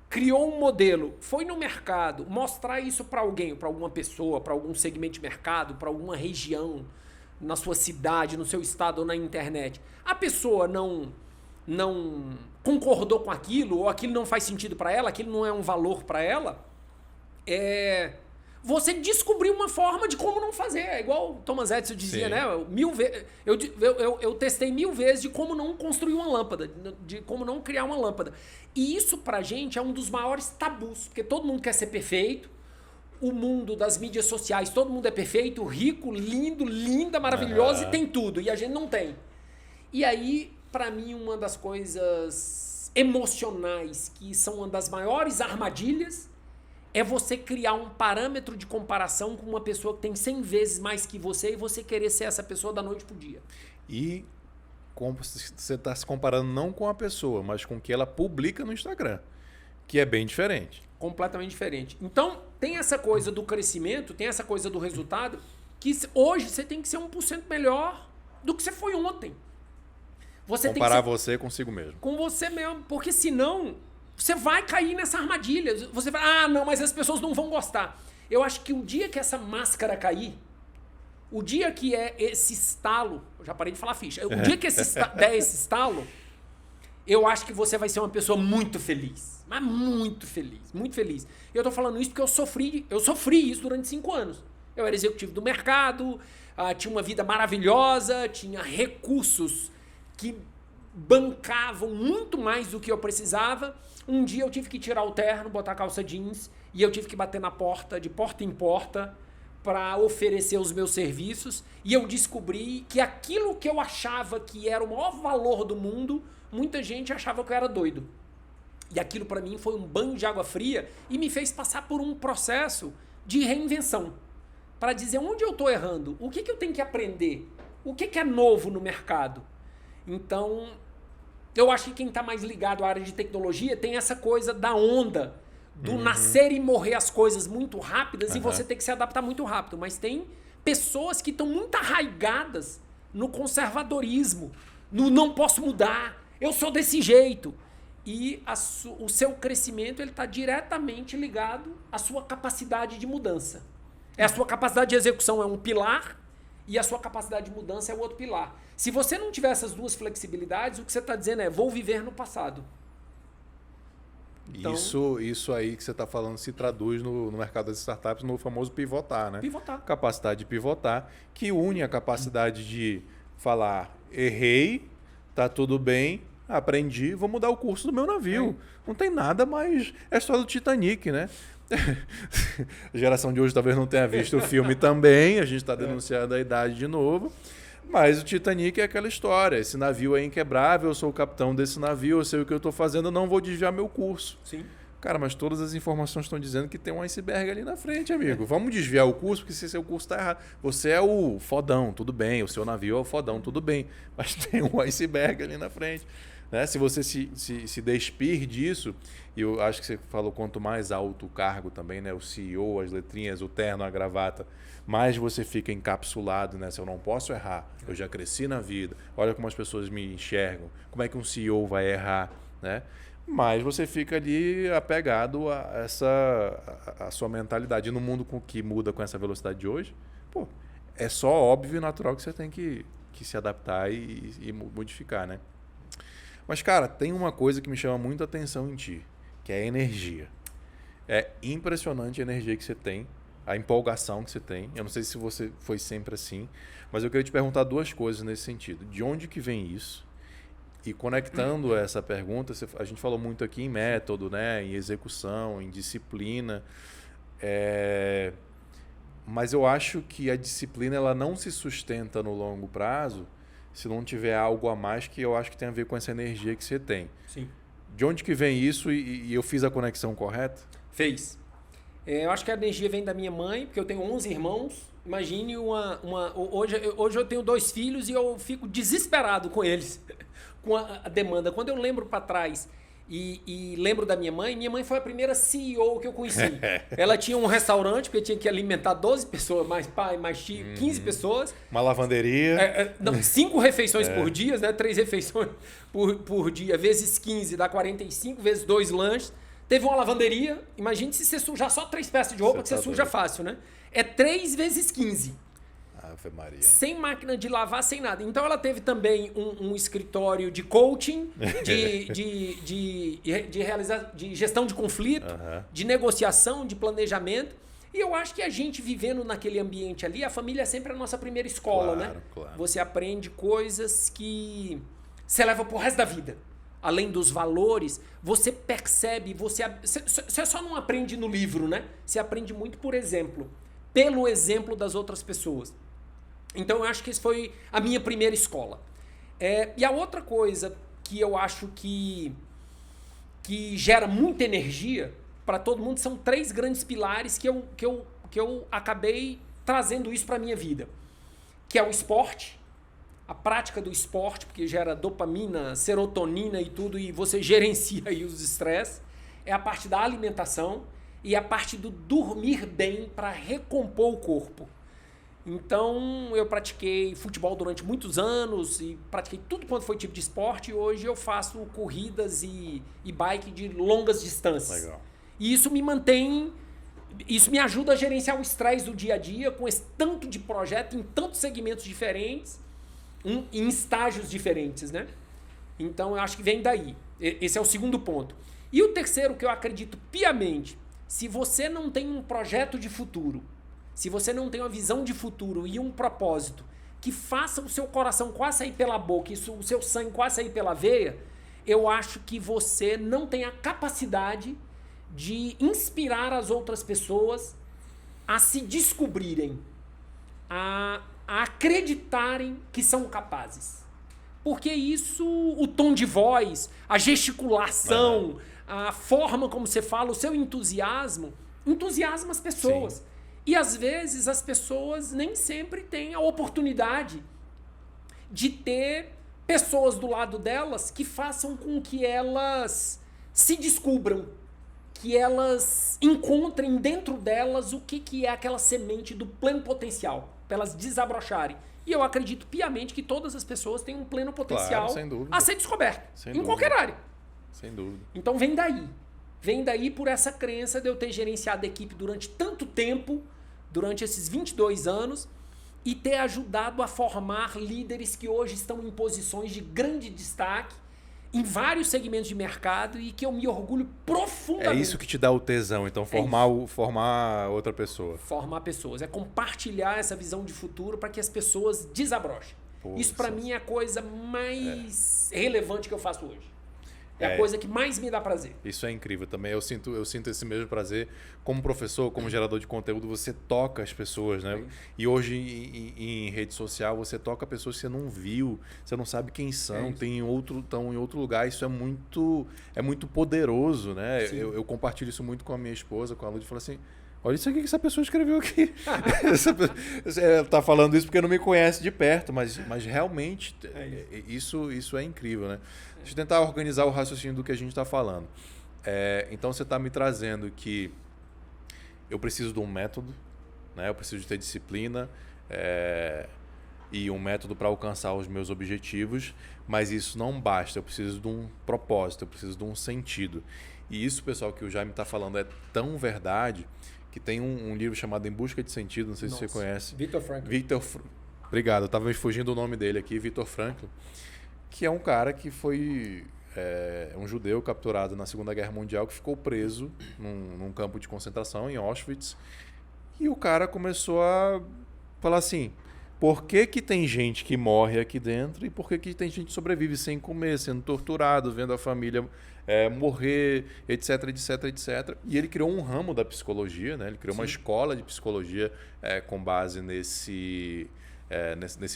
criou um modelo, foi no mercado, mostrar isso para alguém, para alguma pessoa, para algum segmento de mercado, para alguma região, na sua cidade, no seu estado ou na internet. A pessoa não concordou com aquilo, ou aquilo não faz sentido para ela, aquilo não é um valor para ela, você descobriu uma forma de como não fazer. É igual o Thomas Edison dizia, né? Eu testei 1000 vezes de como não construir uma lâmpada, de como não criar uma lâmpada. E isso pra gente é um dos maiores tabus, porque todo mundo quer ser perfeito, o mundo das mídias sociais, todo mundo é perfeito, rico, lindo, linda, maravilhosa e tem tudo, e a gente não tem. E aí, pra mim, uma das coisas emocionais que são uma das maiores armadilhas é você criar um parâmetro de comparação com uma pessoa que tem 100 vezes mais que você e você querer ser essa pessoa da noite pro dia. E você está se comparando não com a pessoa, mas com o que ela publica no Instagram, que é bem diferente. Completamente diferente. Então, tem essa coisa do crescimento, tem essa coisa do resultado, que hoje você tem que ser 1% melhor do que você foi ontem. Você Comparar tem que você consigo mesmo. com você mesmo, porque senão você vai cair nessa armadilha. Você vai, não, mas as pessoas não vão gostar. Eu acho que o dia que essa máscara cair, o dia que é esse estalo, eu já parei de falar ficha, o dia que der esse estalo, eu acho que você vai ser uma pessoa muito feliz. Mas muito feliz, muito feliz. E eu tô falando isso porque eu sofri isso durante 5 anos. Eu era executivo do mercado, tinha uma vida maravilhosa, tinha recursos que bancavam muito mais do que eu precisava. Um dia eu tive que tirar o terno, botar calça jeans e eu tive que bater na porta, de porta em porta, para oferecer os meus serviços. E eu descobri que aquilo que eu achava que era o maior valor do mundo, muita gente achava que eu era doido. E aquilo para mim foi um banho de água fria e me fez passar por um processo de reinvenção. Para dizer onde eu estou errando, o que eu tenho que aprender, o que é novo no mercado. Então, eu acho que quem está mais ligado à área de tecnologia tem essa coisa da onda, do nascer e morrer as coisas muito rápidas e você tem que se adaptar muito rápido. Mas tem pessoas que estão muito arraigadas no conservadorismo, no não posso mudar, eu sou desse jeito. E o seu crescimento está diretamente ligado à sua capacidade de mudança. A sua capacidade de execução é um pilar e a sua capacidade de mudança é o outro pilar. Se você não tiver essas duas flexibilidades, o que você está dizendo é, vou viver no passado. Então, isso aí que você está falando se traduz no mercado das startups no famoso pivotar, né? Pivotar. Capacidade de pivotar, que une a capacidade de falar, errei, tá tudo bem, aprendi, vou mudar o curso do meu navio. Não tem nada mais... É a história do Titanic, né? A geração de hoje talvez não tenha visto o filme também, a gente está denunciando a idade de novo. Mas o Titanic é aquela história. Esse navio é inquebrável, eu sou o capitão desse navio, eu sei o que eu estou fazendo, eu não vou desviar meu curso. Sim. Cara, mas todas as informações estão dizendo que tem um iceberg ali na frente, amigo. Vamos desviar o curso, porque se seu curso está errado. Você é o fodão, tudo bem. O seu navio é o fodão, tudo bem. Mas tem um iceberg ali na frente. Né? Se você se despir disso, e eu acho que você falou quanto mais alto o cargo também, né? O CEO, as letrinhas, o terno, a gravata, mais você fica encapsulado nessa, eu não posso errar, eu já cresci na vida, olha como as pessoas me enxergam, como é que um CEO vai errar, né? Mas você fica ali apegado a sua mentalidade. E no mundo que muda com essa velocidade de hoje, pô, é só óbvio e natural que você tem que se adaptar e modificar, né? Mas, cara, tem uma coisa que me chama muito a atenção em ti, que é a energia. É impressionante a energia que você tem, a empolgação que você tem. Eu não sei se você foi sempre assim, mas eu queria te perguntar duas coisas nesse sentido. De onde que vem isso? E conectando essa pergunta, a gente falou muito aqui em método, né? Em execução, em disciplina. Mas eu acho que a disciplina ela não se sustenta no longo prazo se não tiver algo a mais que eu acho que tem a ver com essa energia que você tem. Sim. De onde que vem isso e eu fiz a conexão correta? Fez. Eu acho que a energia vem da minha mãe, porque eu tenho 11 irmãos. Imagine hoje eu tenho 2 filhos e eu fico desesperado com eles, com a demanda. Quando eu lembro para trás e lembro da minha mãe foi a primeira CEO que eu conheci. Ela tinha um restaurante, porque tinha que alimentar 12 pessoas, mais pai, mais tio, 15 pessoas. Uma lavanderia. 5 refeições por dia, né? 3 refeições por dia, vezes 15, dá 45, vezes 2 lanches. Teve uma lavanderia. Imagine se você sujar só 3 peças de roupa, que você suja fácil, né? É 3 vezes 15. Ave Maria. Sem máquina de lavar, sem nada. Então ela teve também um escritório de coaching, de gestão de conflito, de negociação, de planejamento. E eu acho que a gente vivendo naquele ambiente ali, a família é sempre a nossa primeira escola, né? Claro. Você aprende coisas que você leva pro resto da vida. Além dos valores, você percebe, você só não aprende no livro, né? Você aprende muito por exemplo, pelo exemplo das outras pessoas. Então eu acho que isso foi a minha primeira escola. E a outra coisa que eu acho que gera muita energia para todo mundo são 3 grandes pilares que eu acabei trazendo isso para a minha vida. Que é o esporte, a prática do esporte, porque gera dopamina, serotonina e tudo, e você gerencia aí os estresses. É a parte da alimentação e a parte do dormir bem para recompor o corpo. Então, eu pratiquei futebol durante muitos anos e pratiquei tudo quanto foi tipo de esporte. E hoje eu faço corridas e bike de longas distâncias. Legal. E isso me mantém... Isso me ajuda a gerenciar o estresse do dia a dia com esse tanto de projeto em tantos segmentos diferentes, em estágios diferentes, né? Então, eu acho que vem daí. Esse é o segundo ponto. E o terceiro, que eu acredito piamente, se você não tem um projeto de futuro, se você não tem uma visão de futuro e um propósito que faça o seu coração quase sair pela boca e o seu sangue quase sair pela veia, eu acho que você não tem a capacidade de inspirar as outras pessoas a se descobrirem, a acreditarem que são capazes. Porque isso, o tom de voz, a gesticulação, a forma como você fala, o seu entusiasma as pessoas. Sim. E às vezes as pessoas nem sempre têm a oportunidade de ter pessoas do lado delas que façam com que elas se descubram, que elas encontrem dentro delas o que é aquela semente do pleno potencial, para elas desabrocharem. E eu acredito piamente que todas as pessoas têm um pleno potencial a ser descoberto, em qualquer área. Sem dúvida. Então vem daí. Vem daí por essa crença de eu ter gerenciado a equipe durante tanto tempo, durante esses 22 anos, e ter ajudado a formar líderes que hoje estão em posições de grande destaque em vários segmentos de mercado e que eu me orgulho profundamente. É isso que te dá o tesão, então, formar outra pessoa. Formar pessoas, é compartilhar essa visão de futuro para que as pessoas desabrochem. Isso para mim é a coisa mais relevante que eu faço hoje. É a coisa que mais me dá prazer. Isso é incrível também. Eu sinto esse mesmo prazer. Como professor, como gerador de conteúdo, você toca as pessoas, né? E hoje em rede social, você toca pessoas que você não viu, você não sabe quem são, estão em outro lugar. Isso é muito poderoso, né? Eu compartilho isso muito com a minha esposa, com a Lud, e falo assim: olha isso aqui que essa pessoa escreveu aqui. Ela tá falando isso porque não me conhece de perto, mas realmente isso é incrível, né? Deixa eu tentar organizar o raciocínio do que a gente está falando. Então você está me trazendo que eu preciso de um método, né? Eu preciso de ter disciplina. e um método para alcançar os meus objetivos, mas isso não basta. Eu preciso de um propósito, eu preciso de um sentido. E isso, pessoal, que o Jaime está falando é tão verdade que tem um livro chamado Em Busca de Sentido, não sei se você conhece. Viktor Frankl. Obrigado, eu estava me fugindo do nome dele aqui, Viktor Frankl, que é um cara que foi um judeu capturado na Segunda Guerra Mundial, que ficou preso num campo de concentração em Auschwitz. E o cara começou a falar assim, por que tem gente que morre aqui dentro e por que tem gente que sobrevive sem comer, sendo torturado, vendo a família morrer, etc, etc, etc. E ele criou um ramo da psicologia, né? Ele criou uma escola de psicologia com base nesse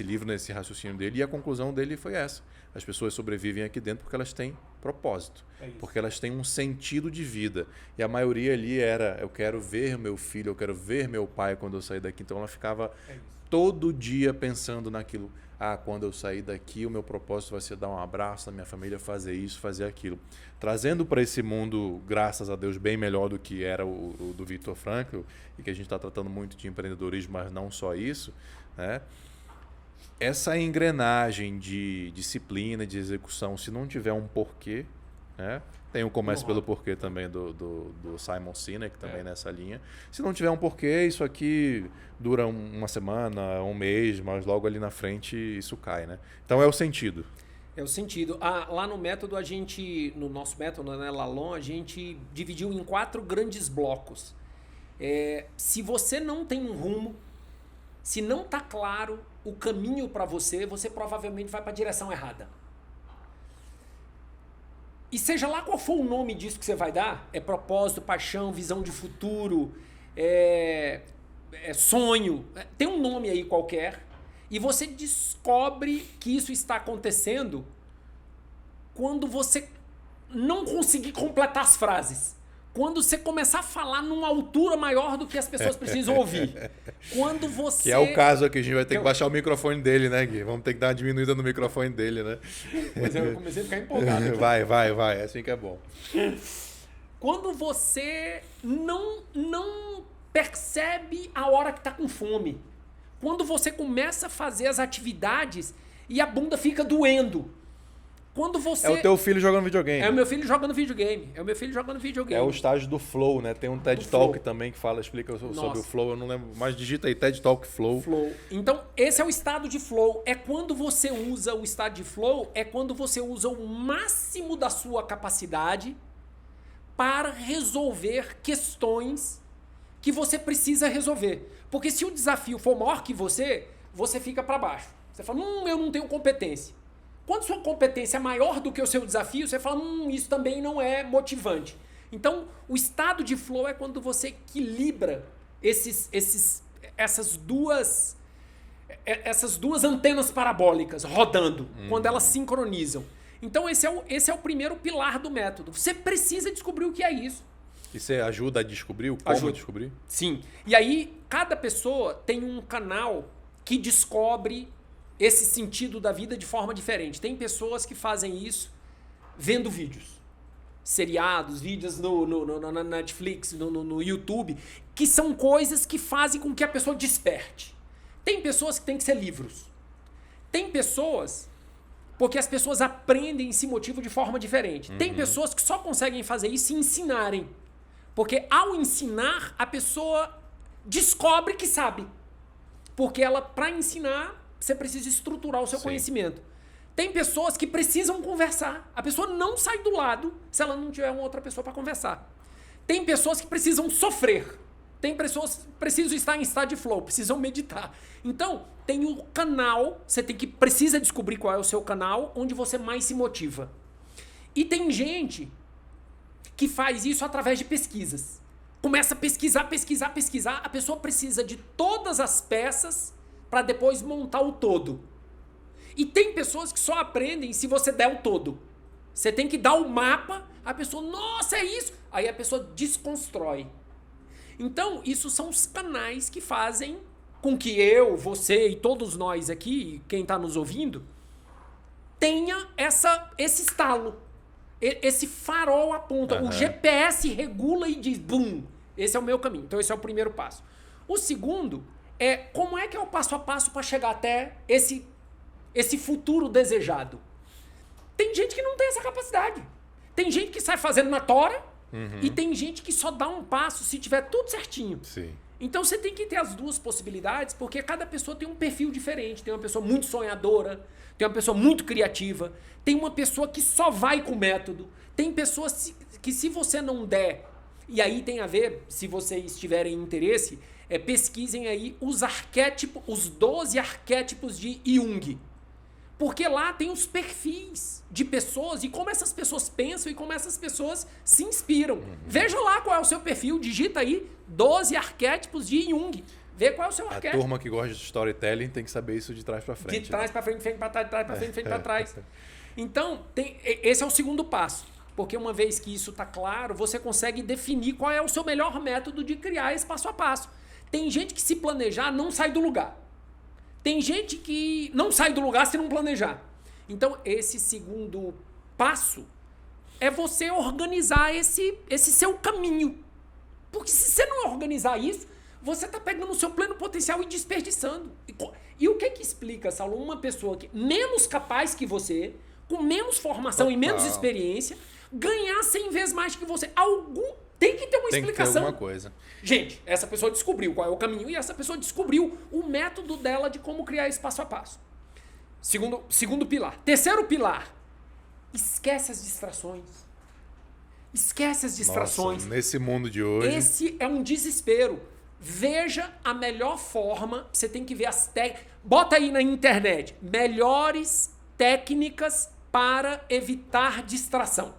livro, nesse raciocínio dele. E a conclusão dele foi essa. As pessoas sobrevivem aqui dentro porque elas têm propósito, porque elas têm um sentido de vida. E a maioria ali era, eu quero ver meu filho, eu quero ver meu pai quando eu sair daqui. Então ela ficava todo dia pensando naquilo. Quando eu sair daqui, o meu propósito vai ser dar um abraço na minha família, fazer isso, fazer aquilo. Trazendo para esse mundo, graças a Deus, bem melhor do que era o do Viktor Frankl, e que a gente está tratando muito de empreendedorismo, mas não só isso, né? Essa engrenagem de disciplina, de execução, se não tiver um porquê, né? Tem o Comece pelo Porquê também do Simon Sinek, também nessa linha. Se não tiver um porquê, isso aqui dura uma semana, um mês, mas logo ali na frente isso cai, né? Então é o sentido. É o sentido. Lá no método, no nosso método, né, Lalon, a gente dividiu em 4 grandes blocos. Se você não tem um rumo, se não está claro o caminho para você, você provavelmente vai para a direção errada. E seja lá qual for o nome disso que você vai dar, propósito, paixão, visão de futuro, sonho, tem um nome aí qualquer, e você descobre que isso está acontecendo quando você não conseguir completar as frases. Quando você começar a falar numa altura maior do que as pessoas precisam ouvir. Quando você... Que é o caso aqui, a gente vai ter que baixar o microfone dele, né, Gui? Vamos ter que dar uma diminuída no microfone dele, né? Pois eu comecei a ficar empolgado aqui. Vai, assim que é bom. Quando você não percebe a hora que está com fome. Quando você começa a fazer as atividades e a bunda fica doendo. Quando você... É o teu filho jogando videogame. É o meu filho jogando videogame. É o estágio do flow, né? Tem um TED Talk também que explica sobre o flow. Eu não lembro, mas digita aí TED Talk Flow. Então, esse é o estado de flow. É quando você usa o estado de flow, é quando você usa o máximo da sua capacidade para resolver questões que você precisa resolver. Porque se o desafio for maior que você fica para baixo. Você fala, eu não tenho competência. Quando sua competência é maior do que o seu desafio, você fala, isso também não é motivante. Então, o estado de flow é quando você equilibra essas duas antenas parabólicas rodando, quando elas sincronizam. Então, esse é o primeiro pilar do método. Você precisa descobrir o que é isso. E você ajuda a descobrir como descobrir? Sim. E aí, cada pessoa tem um canal que descobre esse sentido da vida de forma diferente. Tem pessoas que fazem isso vendo vídeos. Seriados, vídeos na Netflix, no YouTube, que são coisas que fazem com que a pessoa desperte. Tem pessoas que tem que ser livros. Tem pessoas... Porque as pessoas aprendem e se motivam de forma diferente. Tem pessoas que só conseguem fazer isso se ensinarem. Porque ao ensinar, a pessoa descobre que sabe. Porque para ensinar... Você precisa estruturar o seu conhecimento. Tem pessoas que precisam conversar. A pessoa não sai do lado se ela não tiver uma outra pessoa para conversar. Tem pessoas que precisam sofrer. Tem pessoas que precisam estar em estado de flow, precisam meditar. Então, tem o canal, você precisa descobrir qual é o seu canal, onde você mais se motiva. E tem gente que faz isso através de pesquisas. Começa a pesquisar. A pessoa precisa de todas as peças para depois montar o todo. E tem pessoas que só aprendem se você der o todo. Você tem que dar o mapa, a pessoa, nossa, é isso. Aí a pessoa desconstrói. Então, isso são os canais que fazem com que eu, você e todos nós aqui, quem está nos ouvindo, tenha esse estalo. Esse farol aponta. O GPS regula e diz, bum, esse é o meu caminho. Então, esse é o primeiro passo. O segundo como é que é o passo a passo para chegar até esse futuro desejado. Tem gente que não tem essa capacidade. Tem gente que sai fazendo na tora e tem gente que só dá um passo se tiver tudo certinho. Sim. Então você tem que ter as duas possibilidades, porque cada pessoa tem um perfil diferente. Tem uma pessoa muito sonhadora, tem uma pessoa muito criativa, tem uma pessoa que só vai com método, tem pessoas que se você não der, e aí tem a ver, se vocês tiverem interesse, pesquisem aí os arquétipos, os 12 arquétipos de Jung. Porque lá tem os perfis de pessoas e como essas pessoas pensam e como essas pessoas se inspiram. Veja lá qual é o seu perfil, digita aí 12 arquétipos de Jung. Vê qual é o seu arquétipo. A turma que gosta de storytelling tem que saber isso de trás para frente. De trás para frente, frente para trás, de trás para frente, frente para trás. Então, esse é o segundo passo. Porque uma vez que isso está claro, você consegue definir qual é o seu melhor método de criar esse passo a passo. Tem gente que se planejar não sai do lugar. Tem gente que não sai do lugar se não planejar. Então, esse segundo passo é você organizar esse seu caminho. Porque se você não organizar isso, você está pegando o seu pleno potencial e desperdiçando. E o que explica, Saulo, uma pessoa que menos capaz que você, com menos formação e menos experiência, ganhar 100 vezes mais que você? Tem que ter uma explicação. Tem que ter alguma coisa. Gente, essa pessoa descobriu qual é o caminho e essa pessoa descobriu o método dela de como criar esse passo a passo. Segundo pilar. Terceiro pilar. Esquece as distrações. Esquece as distrações. Nossa, nesse mundo de hoje. Esse é um desespero. Veja a melhor forma. Você tem que ver as técnicas. Bota aí na internet. Melhores técnicas para evitar distração.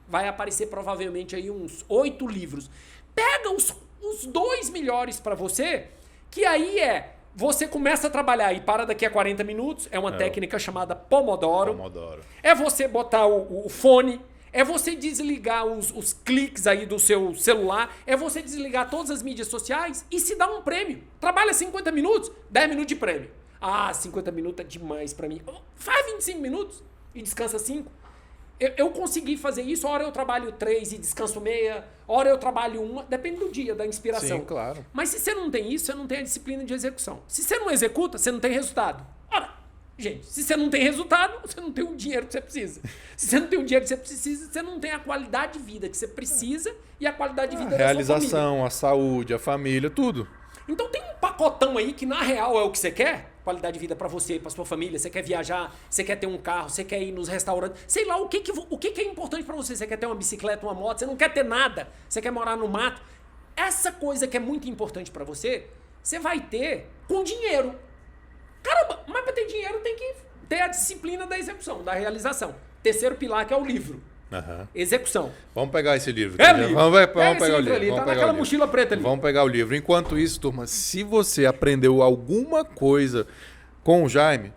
Vai aparecer provavelmente aí uns 8 livros. Pega os 2 melhores para você, que aí você começa a trabalhar e para daqui a 40 minutos. É uma técnica chamada Pomodoro. É você botar o fone, é você desligar os cliques aí do seu celular, é você desligar todas as mídias sociais e se dar um prêmio. Trabalha 50 minutos, 10 minutos de prêmio. 50 minutos é demais para mim. Faz 25 minutos e descansa 5. Eu consegui fazer isso, hora eu trabalho 3 e descanso meia, hora eu trabalho 1, depende do dia, da inspiração. Sim, claro. Mas se você não tem isso, você não tem a disciplina de execução. Se você não executa, você não tem resultado. Ora, gente, se você não tem resultado, você não tem o dinheiro que você precisa. Se você não tem o dinheiro que você precisa, você não tem a qualidade de vida que você precisa e a qualidade de vida da sua família. A realização, a saúde, a família, tudo. Então tem um pacotão aí que na real é o que você quer. Qualidade de vida para você, para sua família, você quer viajar, você quer ter um carro, você quer ir nos restaurantes, sei lá, o que é importante para você? Você quer ter uma bicicleta, uma moto, você não quer ter nada, você quer morar no mato. Essa coisa que é muito importante para você, você vai ter com dinheiro. Caramba, mas para ter dinheiro tem que ter a disciplina da execução, da realização. Terceiro pilar que é o livro. Execução. Vamos pegar esse livro. Livro. Vamos pegar o livro. Ali, tá naquela mochila preta ali. Vamos pegar o livro. Enquanto isso, turma, se você aprendeu alguma coisa com o Jaime,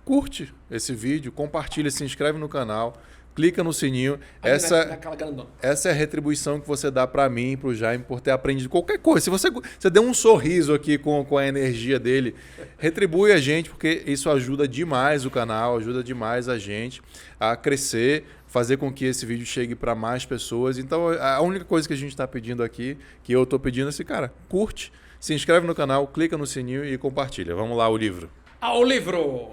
curte esse vídeo, compartilha, se inscreve no canal, clica no sininho. Essa é a retribuição que você dá para mim e para o Jaime por ter aprendido qualquer coisa. Se você deu um sorriso aqui com a energia dele, retribui a gente, porque isso ajuda demais o canal, ajuda demais a gente a crescer, fazer com que esse vídeo chegue para mais pessoas. Então, a única coisa que a gente está pedindo aqui, que eu estou pedindo é assim, cara, curte, se inscreve no canal, clica no sininho e compartilha. Vamos lá, o livro. O livro!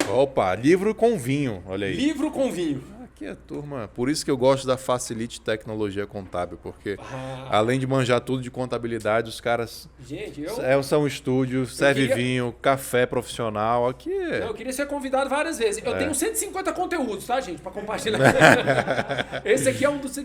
Opa, livro com vinho, olha aí. Livro com vinho. Aqui é turma, por isso que eu gosto da Facilite Tecnologia Contábil, porque além de manjar tudo de contabilidade, os caras são um estúdio, serve vinho, café profissional, aqui Eu queria ser convidado várias vezes. Eu tenho 150 conteúdos, tá, gente, para compartilhar. Esse aqui é um dos...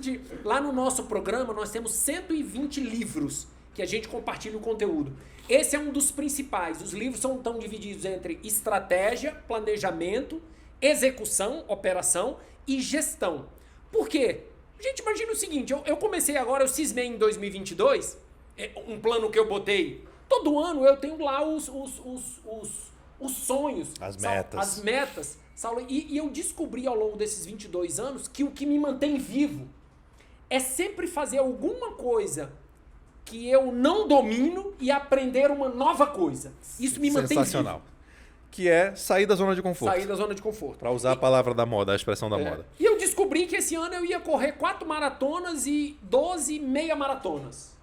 Lá no nosso programa, nós temos 120 livros que a gente compartilha o conteúdo. Esse é um dos principais. Os livros estão divididos entre estratégia, planejamento, execução, operação e gestão. Por quê? Gente, imagina o seguinte, eu comecei agora, eu cismei em 2022, um plano que eu botei. Todo ano eu tenho lá os sonhos. As metas. As metas. Saulo, e eu descobri ao longo desses 22 anos que o que me mantém vivo é sempre fazer alguma coisa que eu não domino e aprender uma nova coisa. Isso me mantém sensacional. Vivo. Que é sair da zona de conforto. Sair da zona de conforto. Para usar a palavra da moda, a expressão da moda. E eu descobri que esse ano eu ia correr 4 maratonas e 12 meia maratonas.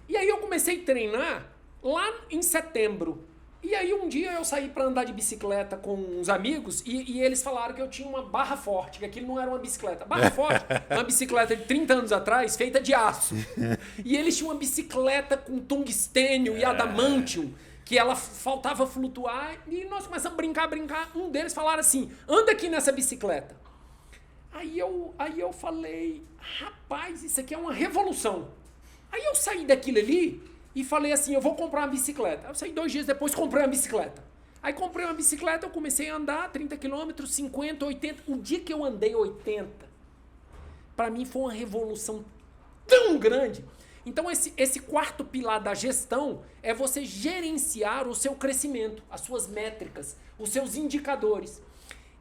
E aí eu comecei a treinar lá em setembro. E aí um dia eu saí para andar de bicicleta com uns amigos e eles falaram que eu tinha uma barra forte, que aquilo não era uma bicicleta. Barra forte é uma bicicleta de 30 anos atrás feita de aço. E eles tinham uma bicicleta com tungstênio e adamantium, que ela faltava flutuar. E nós começamos a brincar. Um deles falaram assim, anda aqui nessa bicicleta. Aí eu falei, rapaz, isso aqui é uma revolução. Aí eu saí daquilo ali e falei assim, eu vou comprar uma bicicleta. Eu saí 2 dias depois, comprei uma bicicleta. Aí comprei uma bicicleta, eu comecei a andar 30 km, 50, 80. O dia que eu andei 80, para mim foi uma revolução tão grande. Então esse quarto pilar da gestão é você gerenciar o seu crescimento, as suas métricas, os seus indicadores.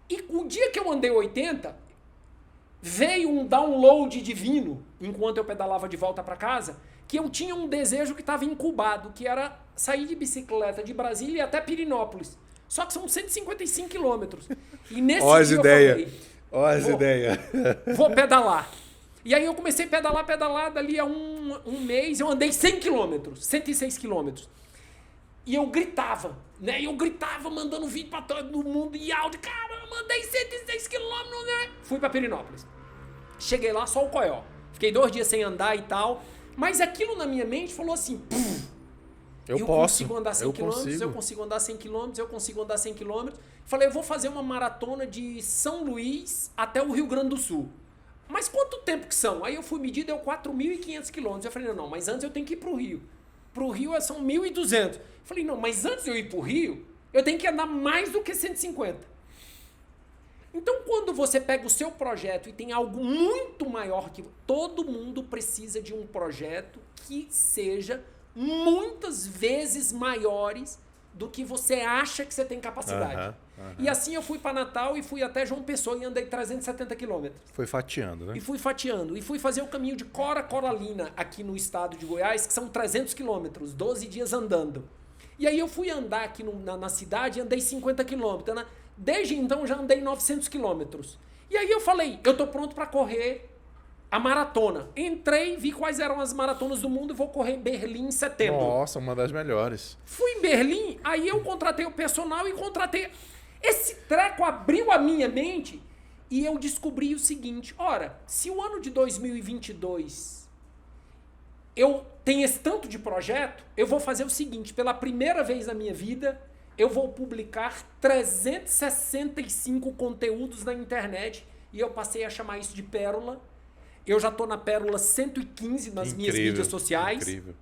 E o dia que eu andei 80, veio um download divino, enquanto eu pedalava de volta para casa, que eu tinha um desejo que estava incubado, que era sair de bicicleta de Brasília até Pirinópolis. Só que são 155 quilômetros. E nesse dia eu falei, vou pedalar. E aí eu comecei a pedalar, dali a um mês eu andei 100 quilômetros, 106 quilômetros. E eu gritava, né? Eu gritava, mandando vídeo para todo mundo e áudio. Caramba, andei 106 quilômetros, né? Fui para Pirinópolis. Cheguei lá, só o coió. Fiquei 2 dias sem andar e tal. Mas aquilo na minha mente falou assim, eu consigo andar 100 quilômetros, eu consigo andar 100 quilômetros, eu consigo andar 100 quilômetros. Falei, eu vou fazer uma maratona de São Luís até o Rio Grande do Sul. Mas quanto tempo que são? Aí eu fui medir, deu 4.500 quilômetros. Eu falei, não, mas antes eu tenho que ir pro Rio. Pro Rio são 1.200. Falei, não, mas antes de eu ir pro Rio, eu tenho que andar mais do que 150. Então, quando você pega o seu projeto e tem algo muito maior que... Todo mundo precisa de um projeto que seja muitas vezes maiores do que você acha que você tem capacidade. E assim eu fui para Natal e fui até João Pessoa e andei 370 quilômetros. Foi fatiando, né? E fui fatiando. E fui fazer o caminho de Cora Coralina, aqui no estado de Goiás, que são 300 quilômetros, 12 dias andando. E aí eu fui andar aqui na cidade e andei 50 quilômetros. Desde então já andei 900 quilômetros. E aí eu falei, eu tô pronto para correr a maratona. Entrei, vi quais eram as maratonas do mundo e vou correr em Berlim em setembro. Nossa, uma das melhores. Fui em Berlim, aí eu contratei o personal e contratei... Esse treco abriu a minha mente e eu descobri o seguinte, ora, se o ano de 2022 eu tenho esse tanto de projeto, eu vou fazer o seguinte, pela primeira vez na minha vida... Eu vou publicar 365 conteúdos na internet e eu passei a chamar isso de Pérola. Eu já estou na Pérola 115 nas minhas mídias sociais. Incrível.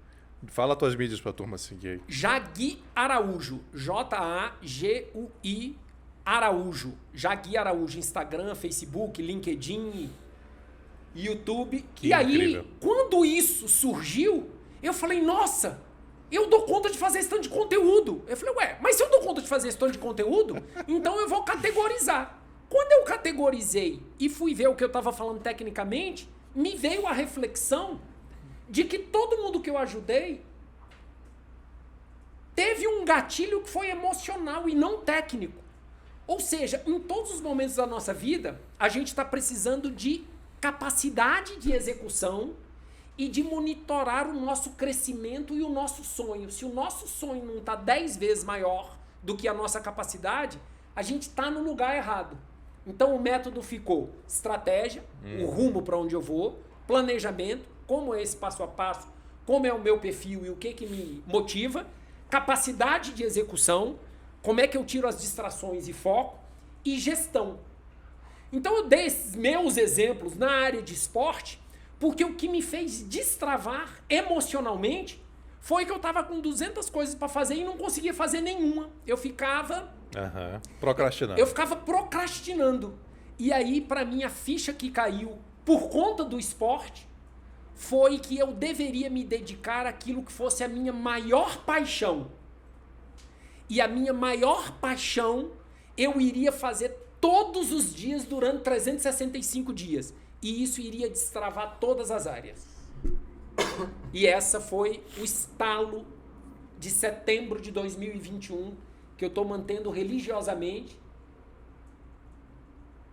Fala as tuas mídias para a turma seguir aí. Jagui Araújo. Jagui Araújo. Jagui Araújo. Instagram, Facebook, LinkedIn, YouTube. Que e incrível. Aí, quando isso surgiu, eu falei, nossa... Eu dou conta de fazer esse tanto de conteúdo. Eu falei, mas se eu dou conta de fazer esse tanto de conteúdo, então eu vou categorizar. Quando eu categorizei e fui ver o que eu estava falando tecnicamente, me veio a reflexão de que todo mundo que eu ajudei teve um gatilho que foi emocional e não técnico. Ou seja, em todos os momentos da nossa vida, a gente está precisando de capacidade de execução e de monitorar o nosso crescimento e o nosso sonho. Se o nosso sonho não está 10 vezes maior do que a nossa capacidade, a gente está no lugar errado. Então o método ficou estratégia, o rumo para onde eu vou, planejamento, como é esse passo a passo, como é o meu perfil e o que me motiva, capacidade de execução, como é que eu tiro as distrações e foco, e gestão. Então eu dei esses meus exemplos na área de esporte, porque o que me fez destravar emocionalmente foi que eu estava com 200 coisas para fazer e não conseguia fazer nenhuma. Eu ficava... procrastinando. Eu ficava procrastinando. E aí, para mim, a ficha que caiu por conta do esporte foi que eu deveria me dedicar àquilo que fosse a minha maior paixão. E a minha maior paixão eu iria fazer todos os dias durante 365 dias. E isso iria destravar todas as áreas. E essa foi o estalo de setembro de 2021 que eu estou mantendo religiosamente.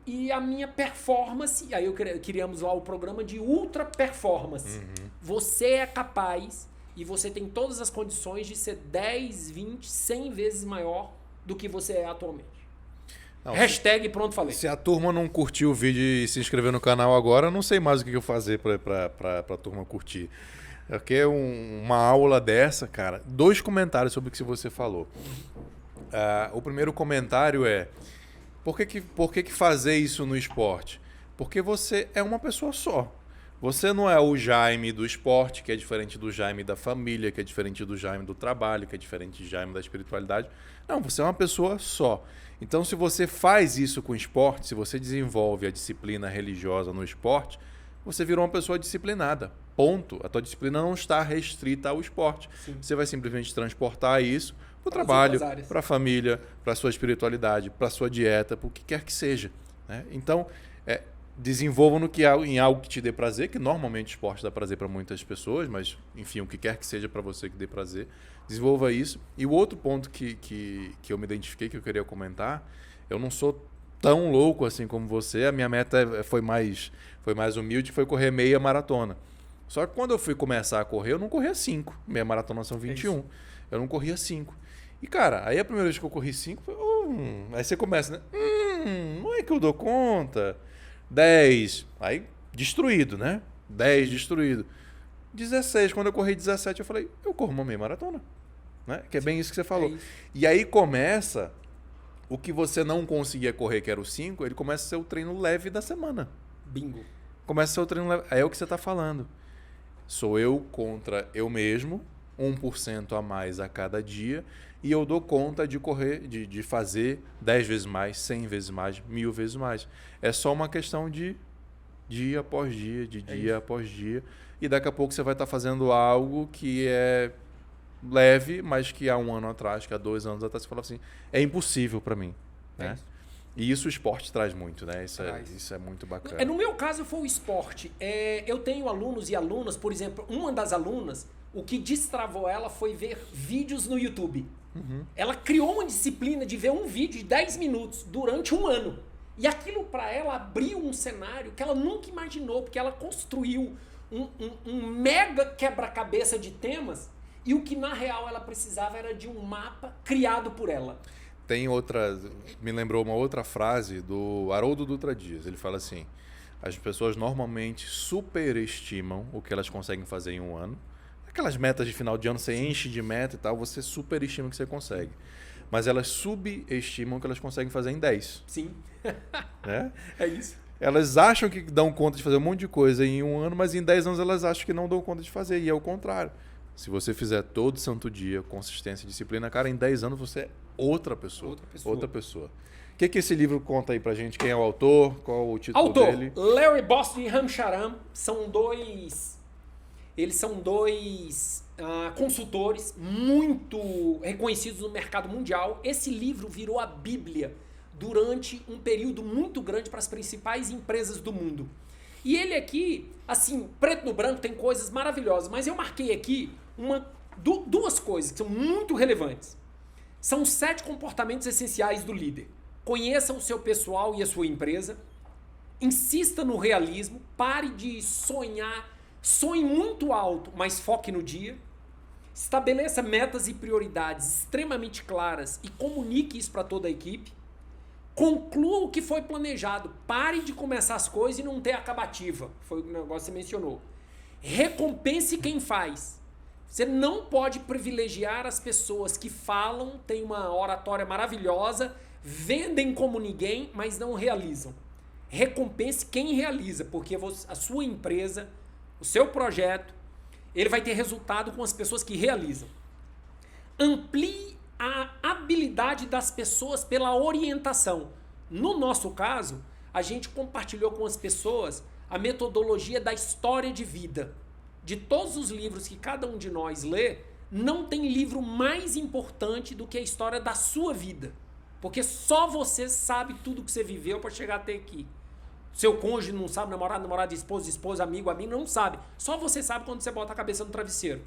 E a minha performance, aí criamos lá o programa de ultra performance. Você é capaz e você tem todas as condições de ser 10, 20, 100 vezes maior do que você é atualmente. Não, hashtag pronto falei. Se a turma não curtiu o vídeo e se inscrever no canal agora, eu não sei mais o que eu fazer para a turma curtir. Porque uma aula dessa, cara, 2 comentários sobre o que você falou. O primeiro comentário é: por que fazer isso no esporte? Porque você é uma pessoa só. Você não é o Jaime do esporte, que é diferente do Jaime da família, que é diferente do Jaime do trabalho, que é diferente do Jaime da espiritualidade. Não, você é uma pessoa só. Então, se você faz isso com o esporte, se você desenvolve a disciplina religiosa no esporte, você virou uma pessoa disciplinada. Ponto. A tua disciplina não está restrita ao esporte. Sim. Você vai simplesmente transportar isso para o trabalho, para a família, para a sua espiritualidade, para a sua dieta, para o que quer que seja. Né? Então, desenvolva em algo que te dê prazer, que normalmente o esporte dá prazer para muitas pessoas, mas, enfim, o que quer que seja para você que dê prazer, desenvolva isso. E o outro ponto que eu me identifiquei, que eu queria comentar, eu não sou tão louco assim como você, a minha meta foi mais humilde, foi correr meia maratona. Só que quando eu fui começar a correr, eu não corria 5, meia maratona são 21, eu não corria 5. E, cara, aí a primeira vez que eu corri 5, aí você começa, né? Não é que eu dou conta. 10, aí destruído, né? 10 destruído. 16, quando eu corri 17, eu falei, eu corro uma meia maratona. Né? Que é bem isso que você falou. E aí começa o que você não conseguia correr, que era o 5, ele começa a ser o treino leve da semana. Bingo. Começa a ser o treino leve. É o que você está falando. Sou eu contra eu mesmo, 1% a mais a cada dia, e eu dou conta de correr, de fazer 10 vezes mais, 100 vezes mais, 1000 vezes mais. É só uma questão de dia após dia, de dia após dia. E daqui a pouco você vai estar fazendo algo que é leve, mas que há 1 ano atrás, que há 2 anos atrás, você falava assim, é impossível para mim. Né? E isso o esporte traz muito, né? Isso é muito bacana. No meu caso foi o esporte. Eu tenho alunos e alunas, por exemplo, uma das alunas, o que destravou ela foi ver vídeos no YouTube. Uhum. Ela criou uma disciplina de ver um vídeo de 10 minutos durante 1 ano. E aquilo para ela abriu um cenário que ela nunca imaginou, porque ela construiu um mega quebra-cabeça de temas e o que na real ela precisava era de um mapa criado por ela. Tem outra, me lembrou uma outra frase do Haroldo Dutra Dias. Ele fala assim: as pessoas normalmente superestimam o que elas conseguem fazer em 1 ano. Aquelas metas de final de ano, você enche de meta e tal, você superestima o que você consegue. Mas elas subestimam o que elas conseguem fazer em 10. Sim. Né? É isso. Elas acham que dão conta de fazer um monte de coisa em 1 ano, mas em 10 anos elas acham que não dão conta de fazer. E é o contrário. Se você fizer todo santo dia, consistência e disciplina, cara, em 10 anos você é outra pessoa. Outra pessoa. O que esse livro conta aí pra gente? Quem é o autor? Qual o título dele? Larry Boston e Ramcharan são dois... Eles são dois consultores muito reconhecidos no mercado mundial. Esse livro virou a Bíblia durante um período muito grande para as principais empresas do mundo. E ele aqui, assim, preto no branco, tem coisas maravilhosas, mas eu marquei aqui duas coisas que são muito relevantes. São 7 comportamentos essenciais do líder. Conheça o seu pessoal e a sua empresa. Insista no realismo. Pare de sonhar. Sonhe muito alto, mas foque no dia. Estabeleça metas e prioridades extremamente claras e comunique isso para toda a equipe. Conclua o que foi planejado. Pare de começar as coisas e não ter acabativa. Foi o negócio que você mencionou. Recompense quem faz. Você não pode privilegiar as pessoas que falam, têm uma oratória maravilhosa, vendem como ninguém, mas não realizam. Recompense quem realiza, porque a sua empresa, o seu projeto, ele vai ter resultado com as pessoas que realizam. Amplie a habilidade das pessoas pela orientação. No nosso caso, a gente compartilhou com as pessoas a metodologia da história de vida. De todos os livros que cada um de nós lê, não tem livro mais importante do que a história da sua vida. Porque só você sabe tudo que você viveu para chegar até aqui. Seu cônjuge não sabe, namorado, esposa, amigo, não sabe. Só você sabe quando você bota a cabeça no travesseiro.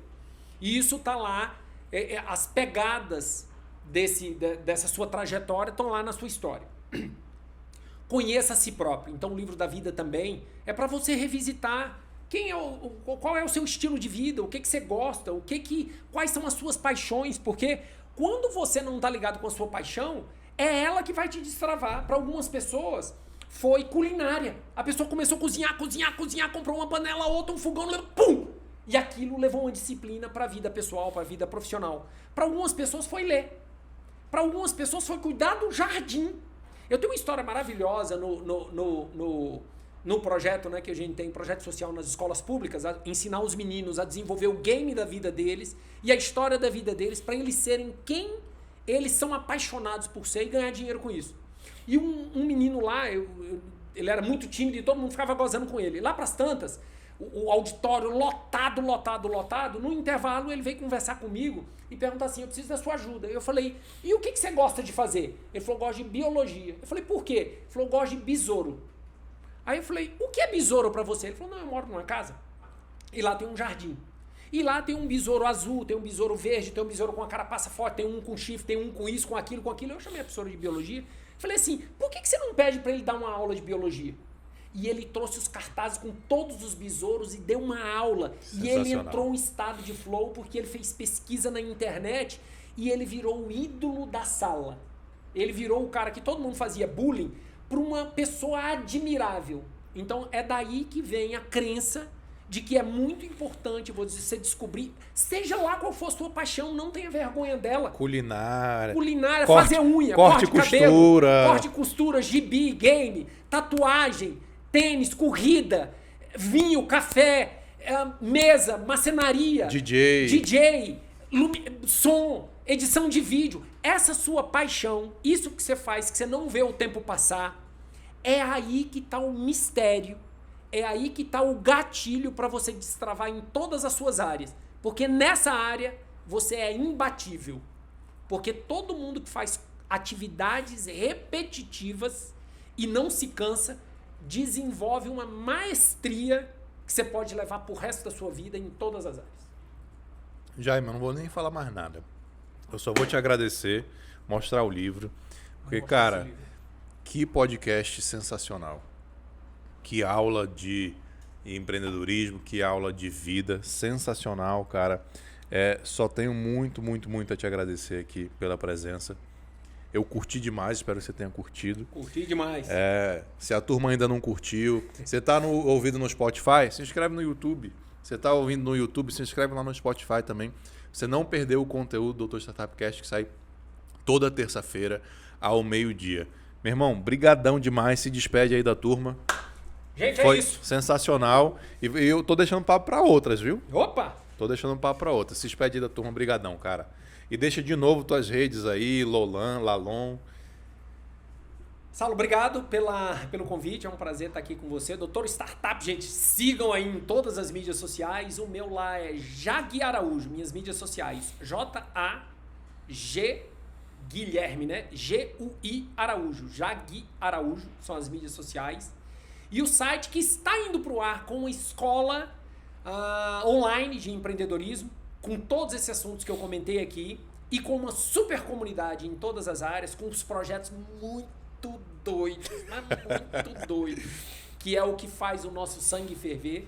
E isso tá lá, as pegadas dessa sua trajetória estão lá na sua história. Conheça a si próprio. Então o livro da vida também é para você revisitar qual é o seu estilo de vida, o que você gosta, quais são as suas paixões, porque quando você não tá ligado com a sua paixão, é ela que vai te destravar. Para algumas pessoas, foi culinária. A pessoa começou a cozinhar, comprou uma panela, outra, um fogão, pum! E aquilo levou uma disciplina para a vida pessoal, para a vida profissional. Para algumas pessoas foi ler. Para algumas pessoas foi cuidar do jardim. Eu tenho uma história maravilhosa no projeto, né, que a gente tem, projeto social nas escolas públicas, a ensinar os meninos a desenvolver o game da vida deles e a história da vida deles para eles serem quem eles são apaixonados por ser e ganhar dinheiro com isso. E um menino lá, ele era muito tímido e todo mundo ficava gozando com ele. Lá pras tantas, o auditório lotado, no intervalo ele veio conversar comigo e perguntar assim, eu preciso da sua ajuda. Eu falei, e o que você gosta de fazer? Ele falou, gosto de biologia. Eu falei, por quê? Ele falou, gosto de besouro. Aí eu falei, o que é besouro pra você? Ele falou, não, eu moro numa casa e lá tem um jardim. E lá tem um besouro azul, tem um besouro verde, tem um besouro com a carapaça forte, tem um com chifre, tem um com isso, com aquilo. Eu chamei a professora de biologia. Falei assim, por que você não pede pra ele dar uma aula de biologia? E ele trouxe os cartazes com todos os besouros e deu uma aula. E ele entrou em estado de flow porque ele fez pesquisa na internet e ele virou o ídolo da sala. Ele virou o cara que todo mundo fazia bullying para uma pessoa admirável. Então é daí que vem a crença de que é muito importante você descobrir, seja lá qual for a sua paixão, não tenha vergonha dela. Culinária, fazer unha, corte e costura, cabelo, corte e costura, gibi, game, tatuagem, tênis, corrida, vinho, café, mesa, marcenaria, DJ, som, edição de vídeo. Essa sua paixão, isso que você faz, que você não vê o tempo passar, é aí que está o mistério. É aí que está o gatilho para você destravar em todas as suas áreas. Porque nessa área você é imbatível. Porque todo mundo que faz atividades repetitivas e não se cansa, desenvolve uma maestria que você pode levar pro resto da sua vida em todas as áreas. Jaime, eu não vou nem falar mais nada. Eu só vou te agradecer, mostrar o livro. Porque, cara, que podcast sensacional. Que aula de empreendedorismo, que aula de vida, sensacional, cara. Só tenho muito a te agradecer aqui pela presença. Eu curti demais, espero que você tenha curtido. Curti demais. Se a turma ainda não curtiu, você está ouvindo no Spotify, se inscreve no YouTube. Você está ouvindo no YouTube, se inscreve lá no Spotify também. Você não perdeu o conteúdo do Dr. Startup Cast, que sai toda terça-feira ao meio-dia. Meu irmão, brigadão demais, se despede aí da turma. Gente, foi isso. Sensacional. E eu tô deixando papo para outras, viu? Opa! Tô deixando papo para outras. Se despede aí da turma, brigadão, cara. E deixa de novo tuas redes aí, Lolan, Lalon. Saulo, obrigado pelo convite. É um prazer estar aqui com você. Doutor Startup, gente, sigam aí em todas as mídias sociais. O meu lá é Jag Araújo, minhas mídias sociais. J-A-G Guilherme, né? G-U-I Araújo. Jag Araújo são as mídias sociais. E o site que está indo para o ar com uma escola online de empreendedorismo, com todos esses assuntos que eu comentei aqui, e com uma super comunidade em todas as áreas, com os projetos muito doidos, muito doidos, que é o que faz o nosso sangue ferver,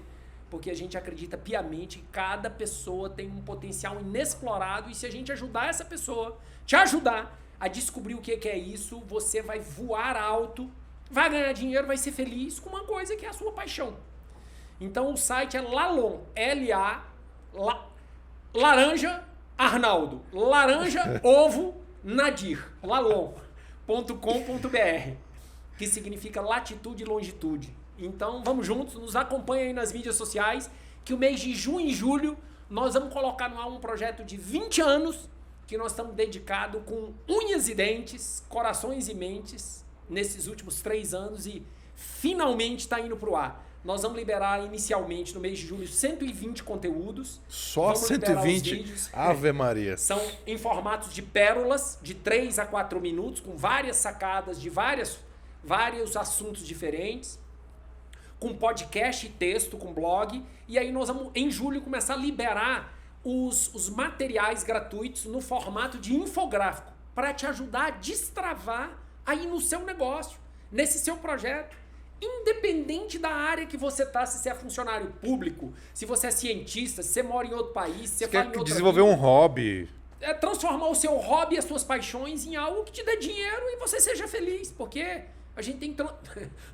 porque a gente acredita piamente que cada pessoa tem um potencial inexplorado, e se a gente ajudar essa pessoa, te ajudar a descobrir o que é isso, você vai voar alto, vai ganhar dinheiro, vai ser feliz com uma coisa que é a sua paixão. Então o site é Lalon, Laranja Arnaldo, Laranja Ovo Nadir, lalon.com.br, que significa latitude e longitude. Então vamos juntos, nos acompanha aí nas mídias sociais, que o mês de junho e julho nós vamos colocar no ar um projeto de 20 anos que nós estamos dedicados com unhas e dentes, corações e mentes, nesses últimos 3 anos, e finalmente está indo para o ar. Nós vamos liberar inicialmente no mês de julho 120 conteúdos. Só 120? Ave Maria. São em formatos de pérolas, de 3 a 4 minutos, com várias sacadas de vários assuntos diferentes, com podcast e texto, com blog. E aí nós vamos, em julho, começar a liberar os materiais gratuitos no formato de infográfico, para te ajudar a destravar aí no seu negócio, nesse seu projeto. independente da área que você tá, se você é funcionário público, se você é cientista, se você mora em outro país, se você fala em outra desenvolver um hobby. É transformar o seu hobby e as suas paixões em algo que te dê dinheiro e você seja feliz, porque a gente tem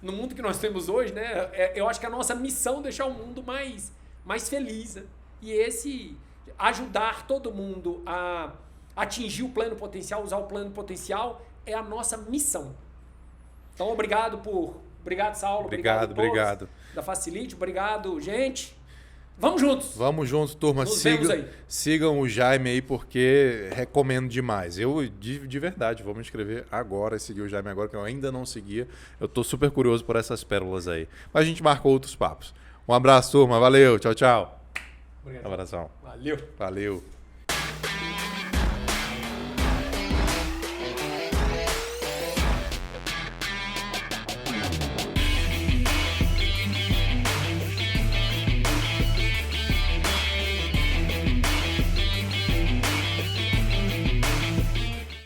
no mundo que nós temos hoje, né? Eu acho que a nossa missão é deixar o mundo mais feliz, né? E esse ajudar todo mundo a atingir o pleno potencial, usar o pleno potencial, é a nossa missão. Então, obrigado, Saulo. Obrigado. Da Facilite, obrigado, gente. Vamos juntos. Vamos juntos, turma. Sigam o Jaime aí, porque recomendo demais. Eu, de verdade, vou me inscrever agora e seguir o Jaime agora, que eu ainda não seguia. Eu tô super curioso por essas pérolas aí. Mas a gente marcou outros papos. Um abraço, turma. Valeu. Tchau, tchau. Obrigado. Abração. Valeu.